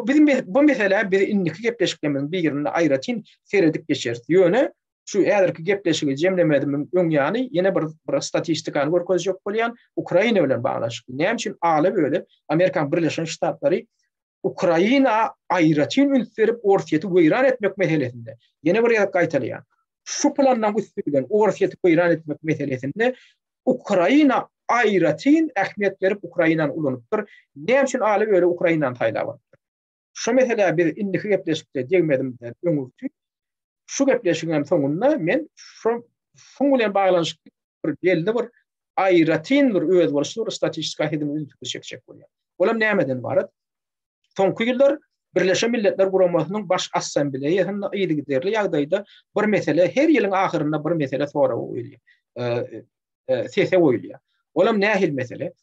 [SPEAKER 1] bu mesele bir indiki gepleşiklerimiň bir ýerine aýratyn seredik geçer. Ýöne şu äderki gepleşigi jemlemedim öňýany ýene bir statistikany görkezjek bolýan Ukraina bilen baglanşyk. Näme üçin aly böyle Amerikan Birleşen Ştatlary Ukraina aýratyn ülkerip ortadan weýran etmek meselesinde ýene bir ýere gaýtalýan. Şu plandan güýçlen ortadan weýran etmek meselesinde Ukraina aýratyn ähmiýet berip Ukrainany ulanypdyr. Näme üçin aly böyle Ukrainany taýlap? Şu mesele bir indiki gepleşikde diýmedim de öňürtük. Şu gepleşigiň soňunda men şu bilen baglanşyk bir belli bir aýratyn bir öz boluşly statistika hedimini çekjek bolýar. Olam nämeden barat? Soňky ýyllar Birleşen Milletler Guramasynyň baş assambleýasyna ýyly derli ýagdaýda bir mesele her ýylyň ahyrynda bir mesele soraw goýulýar. Sese goýulýar. Olam nähil mesele?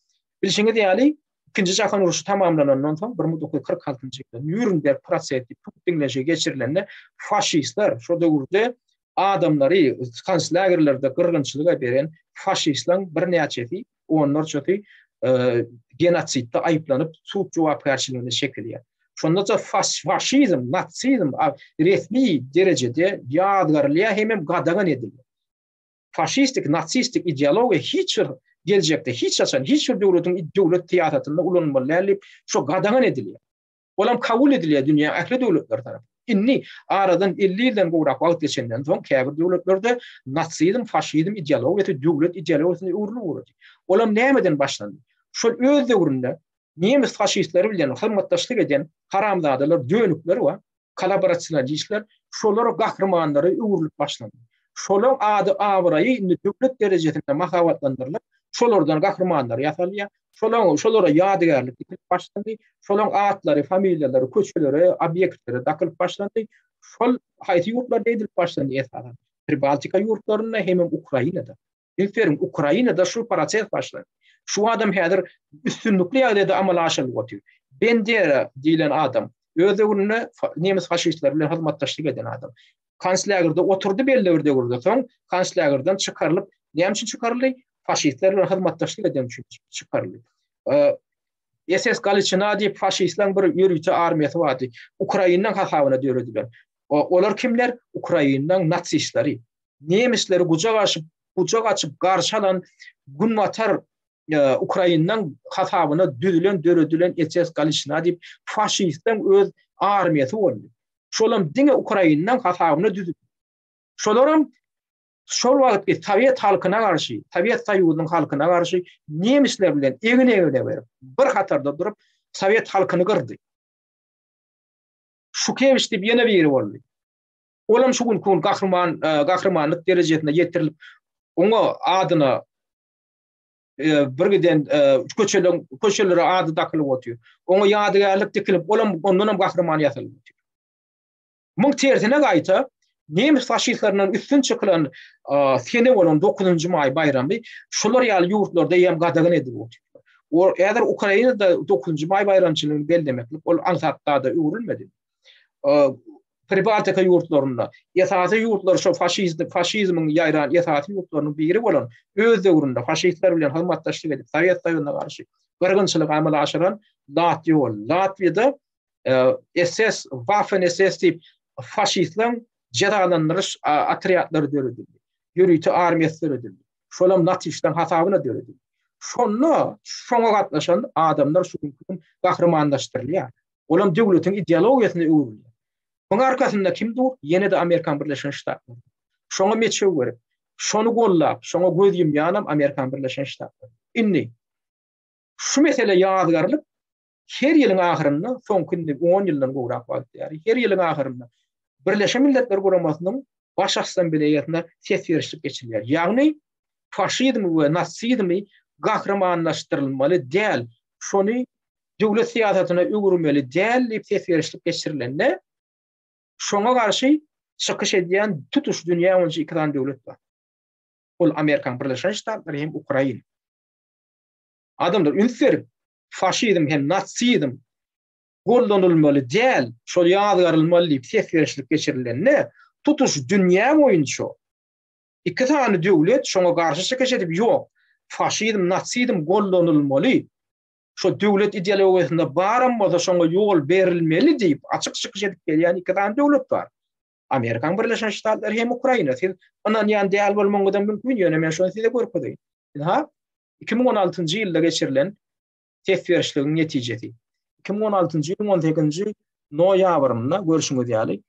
[SPEAKER 1] Bilşiňiz ýaly ikinji jahan uruşy tamamlanandan soň 1946-njy ýylda Nürnberg prosesi putinleşe geçirilende faşistler şu döwürde adamlary konslagerlerde gyrgynçylyga beren faşistlaryň bir näçesi onlarçaty genotsidde aýplanyp suç jogapkärçiligine şekilýär. Şonda faşizm, natsizm resmi derejede ýadgarlyğa hem gadagan edildi. Faşistik, natsistik ideologiýa hiç gelecekte hiç bir döwletiň döwlet tiýatryna ulanmaly, şu gadagan edilýär. Olam kabul edilýär dünýä ähli döwletler tarapyndan. Inni aradan 50 ýyldan gowrak wagt geçenden soň käbir döwletlerde natsizm, faşizm ideologiýasy döwlet ideologiýasyny urlup. Olam nämeden başlandy? Şol öz döwründe Nemis faşistleri bilen hyrmatdaşlyk eden haramzadalar, dönükler we kolaboratsiýalar diýişler, şolara gahrmanlary urlup başlandy. Şolaň ady awraýy indi döwlet derejesinde mahawatlandyrylýar. Şolardan gahrmanlar ýasalýar. Şolara ýadygarlyk edilip başlandy. Şolaň atlary, familiýalary, köçeleri, obýektleri dakylyp başlandy. Şol haýsy ýurtlarda edilip başlandy ýa-da Pribaltika ýurtlaryna hem Ukrainada. Bildirim Ukrainada şu proses başlandy. Şu adam häzir üstünlükli ýagdaýda amal aşalyp otyr. Bendera diýilen adam özüne nemis faşistler bilen hyzmatdaşlyk eden adam. Kanslerdə oturdu belli bir döwürde soň kanslerden çykarylyp, näme üçin çykaryldy? Faşistler bilen hyzmatdaşlyk eden üçin çykaryldy. SS Galiçina diýip faşistleň bir ýörüçi armiýasy bardy. Ukrainanyň hasabyna döwrediler. Olar kimler? Ukrainanyň natsistleri. Nemisleri kucak açıp garşy alan Gunwatar Ukrainanyň hasabyna döwredilen SS Galiçina diýip faşistleň öz armiýasy boldy. Şolam diňe Ukrainanyň hasabyna düzüp. Şolaram şol wagtda Sovet halkyna garşy, Sovet Soýuzynyň halkyna garşy nemisler bilen egine berip bir hatarda durup Sovet halkyny gyrdy. Şukewich diýip ýene biri boldy. Olam şu gün gahrymanlyk derejesine ýetirilip oňa adyna birgiden köçelere ady dakylyp otýar. Oňa ýadygärlik dikilip olam ondan hem gahrymany ýasalyp otýar. Muň tersine gaýta nemis faşistlerden üstün çıkılan sene olan 9. may bayramı şolar ýaly ýurtlarda hem gadagan edip otýar. O eğer Ukrainada 9. may bayramçylygyny bellemeklik ol ansatda da öwrülmedi. Privatka ýurtlarynda ýasasy ýurtlar şo faşizmiň ýaýran ýasasy ýurtlarynyň biri bolan öz döwründe faşistler bilen hyzmatdaşlyk edip Sovet Soýuzyna garşy gyrgynçylyk amal aşyran Latviýada SS Waffen SS diýip faşistleň cezalandırış atriyatları döredildi. Yürüyüşü armiyası döredildi. Şolam natsistleň hasabyna döredildi. Şoňa gatnaşan adamlar şu gün gahrymanlaşdyrylýar. Olam döwletiň ideologiýasyna öwrülýär. Buň arkasynda kim dur? Ýene-de Amerikan Birleşen Ştatlar. Şoňa meçhul berip, şonu gollap, şoňa göz ýumýanam Amerikan Birleşen Ştatlar. Inni şu mesele ýazgarlyp her ýylyň ahyrynda, soňky 10 ýyldan gowrak wagtda, her ýylyň ahyrynda Birleşen Milletler Guramasynyň baş assambleýasynda ses berişlik geçirilýär. Ýagny faşizm we nasizm gahrymanlaşdyrylmaly däl, şonu döwlet siýasatyna öwürmeli däl diýip ses berişlik geçirilende şoňa garşy çykyş edýän tutuş dünýä boýunça iki tane döwlet bar. Ol Amerikan Birleşen Ştatlary hem Ukraina. Adamlar ünsür faşizm hem nasizm gollanylmaly däl, şol ýazgarylmaly diýip ses berişlik geçirilende tutuş dünýä boýunça iki tane döwlet şoňa garşy çykyş edip ýok, faşizm, nasizm gollanylmaly, şo döwlet ideologiýasynda barambada şoňa ýol berilmeli diýip açyk çykyş edip gelýän iki tane döwlet bar. Amerikan Birleşen Ştatlary hem Ukraina. Siz onan ýan däl bolmagydan mümkin ýöne men şonu size görkezýin. 2016-njy ýylda geçirilen ses berişligiň netijesi. 2016-njy ýylyň 18-nji noýabrynda görüşüňiz ýaly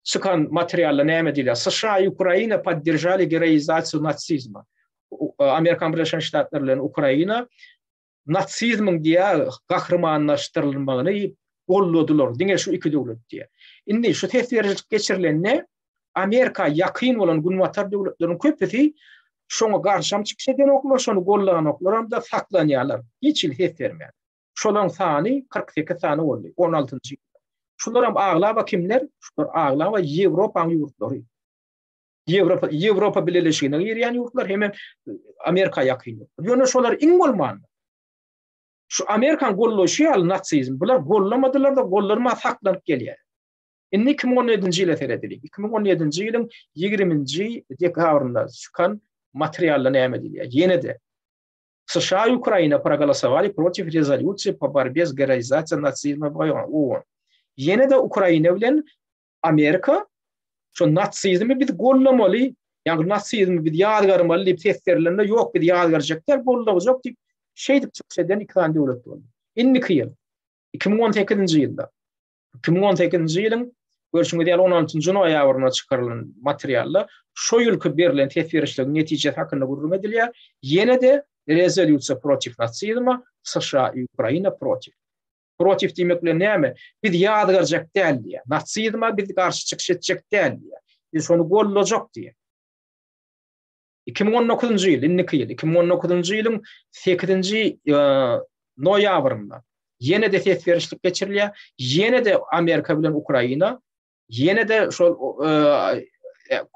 [SPEAKER 1] çıkan materiallar näme diýilýär? США и Украина поддержали героизацию нацизма. Amerikan Birleşen Ştatları bilen Ukraina natsizmiň diýä gahrymanlaşdyrylmagyny golladylar. Diňe şu iki döwlet diýä. Indi şu ses berişlik geçirilen Amerika ýakyn bolan Gunwatar döwletleriň köpüsi şoňa garşy çykyş eden oklar, şonu gollagan oklar da saklanýarlar. Hiç il ses bermeýär. Şolaryň sany 48 sany boldy 16-njy ýylda. Şular hem aglaba kimler? Şular aglaba Ýewropa ýurtlary. Ýewropa Birleşigine ýerýän ýurtlar hem Amerika ýakyn. Ýöne şolar iň bolman. Şu Amerikan gollaşy ýaly natsizm, bular gollamadylar da gollarma saklanyp gelýär. Indi 2017-nji ýyla seredildi. 2017-nji ýylyň 20-nji dekabrynda çykan materiallar näme diýilýär? Ýene-de США и Украина проголосовали против резолюции по борьбе с героизацией нацизма в ООН. Ýene-de Ukraina bilen Amerika şu natsizmi biz gollamaly, ýani natsizmi biz ýadgarmaly diýip seslerlerinde ýok biz ýadgarjaklar gollawjak diýip şeýdip çykyş eden iki tane döwlet boldy. Indi 2018-nji ýylda 2018-nji ýylyň görüşüňiz ýaly 16-njy noýabrynda çykarylan materiallar şo ýylky berilen ses berişligiň netijesi hakynda gurulma edilýär. Ýene-de rezolýusiýa protiv natsizma, США и Ukraina protiv. Protiv diýmek bilen näme? Biz ýadgarjak däl diýär. Natsizma biz garşy çykyş etjek däl diýär. Biz şonu gollajak diýär. 2019-njy ýyl, 2019-njy ýylyň 8-nji noýabrynda ýene-de ses berişlik geçirilýär. Ýene-de Amerika bilen Ukraina, ýene-de şol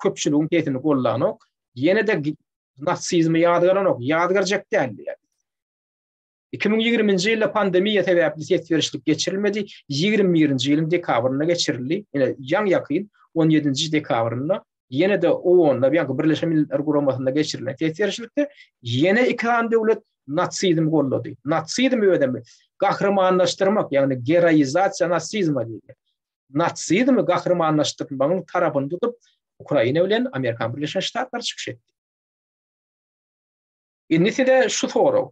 [SPEAKER 1] köpçüligiň tesini gollanak, ýene-de natsizmi ýadgaranok, ýadgarjak däl diýär. 2020-nji ýylda pandemiýa sebäpli sesverişlik geçirilmedi. 2021-nji ýylyň dekabryna geçirildi. Ýene ýan ýakyn 17-nji dekabryna ýene de onda ýa-da Birleşen Milletler Guramasynda geçirilen sesverişlikde ýene ikram döwlet natsizm gollady. Natsizm ödemi gahramanlaşdyrmak, ýagny geroizasiýa natsizma diýilýär. Natsizmi gahramanlaşdyrmagyň tarabyny tutup Ukraina bilen Amerika Birleşen Ştatlar çykyş etdi. Indi şu soraw.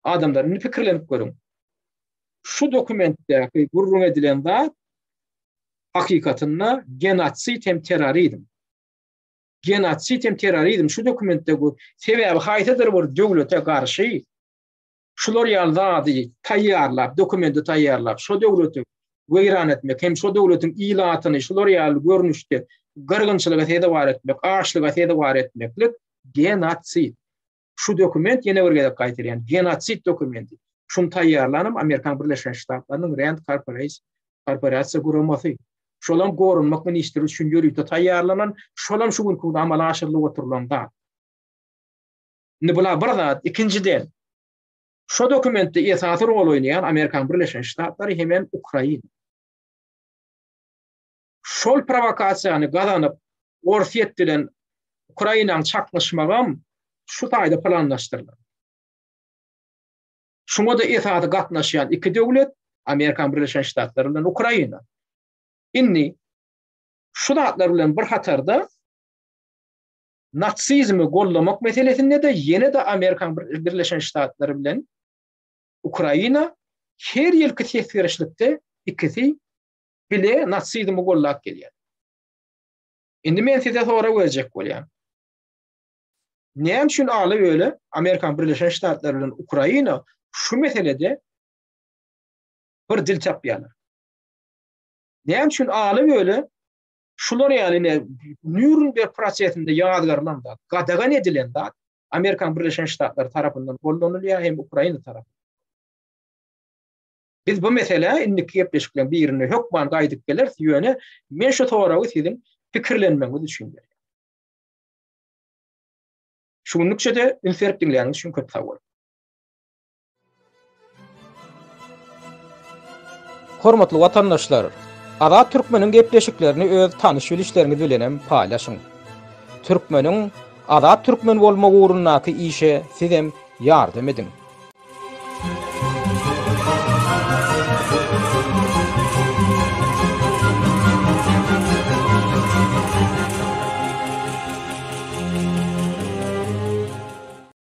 [SPEAKER 1] Adamlar pikirlenip görün. Şu dokumentde gurrun edilen zat hakikatynda genotsit hem terrorizm. Genotsit hem terrorizm şu dokumentde bu sebäbi haýtadyr bir döwlete garşy. Şular ýalda taýýarlap, dokumenti taýýarlap, şu döwleti weýran etmek, hem şu döwletiň ilatyny şular ýaly görnüşde gyrgynçylyga sebäp etmek, açlyga sebäp etmeklik genotsit. Şu dokument ýene bir gezek gaýtyrýan genotsit dokumenti. Şunu taýýarlanyp Amerika Birleşen Ştatlarynyň Rand korporasiýa guramasy. Şolam gorunmak ministri üçin ýörüýte taýýarlanan, şolam şu günki amala aşyrylyp oturulanda. Indi bular bir zat, ikinciden şu dokumentde esasy rol oýnaýan Amerika Birleşen Ştatlary hemen Ukraina. Şol provokasiýany gazanyp Orsiýet bilen Ukrainanyň çaklaşmagam şu taýda planlaşdyrylan. Şuňa da esasy gatnaşýan iki döwlet Amerika Birleşen Ştatlary bilen Ukraina. Indi şu datlar bilen bir hatarda natsizmi gollamak meselesinde de ýene de Amerika Birleşen Ştatlary bilen Ukraina her ýylky sesverişlikde ikisi bile natsizmi gollap gelýär. Indi men size sora berjek bolýam. Näme üçin aly öyle Amerika Birleşen Ştatlary bilen Ukraina şu meselede bir dil tapýarlar. Näme üçin aly öyle şular ýaly Nürnberg prosesinde ýazgarlanda, gadagan edilen zat Amerika Birleşen Ştatlary tarapyndan gollanylýar hem Ukraina tarapyndan. Biz bu mesele indiki ýepleşiklen birini hökman gaýdyp geler ýöne men şu torawy siziň pikirlenmeňizi düşünýär. Şunlukça inferip dinleýäniz üçin köp sag bolun. Hormatly watandaşlar, Azat Türkmeniň gepleşiklerini öz tanyş bilişleriniz bilen paýlaşyň. Türkmeniň Azat Türkmen bolmak ugrundaky işe sizem ýardam edin.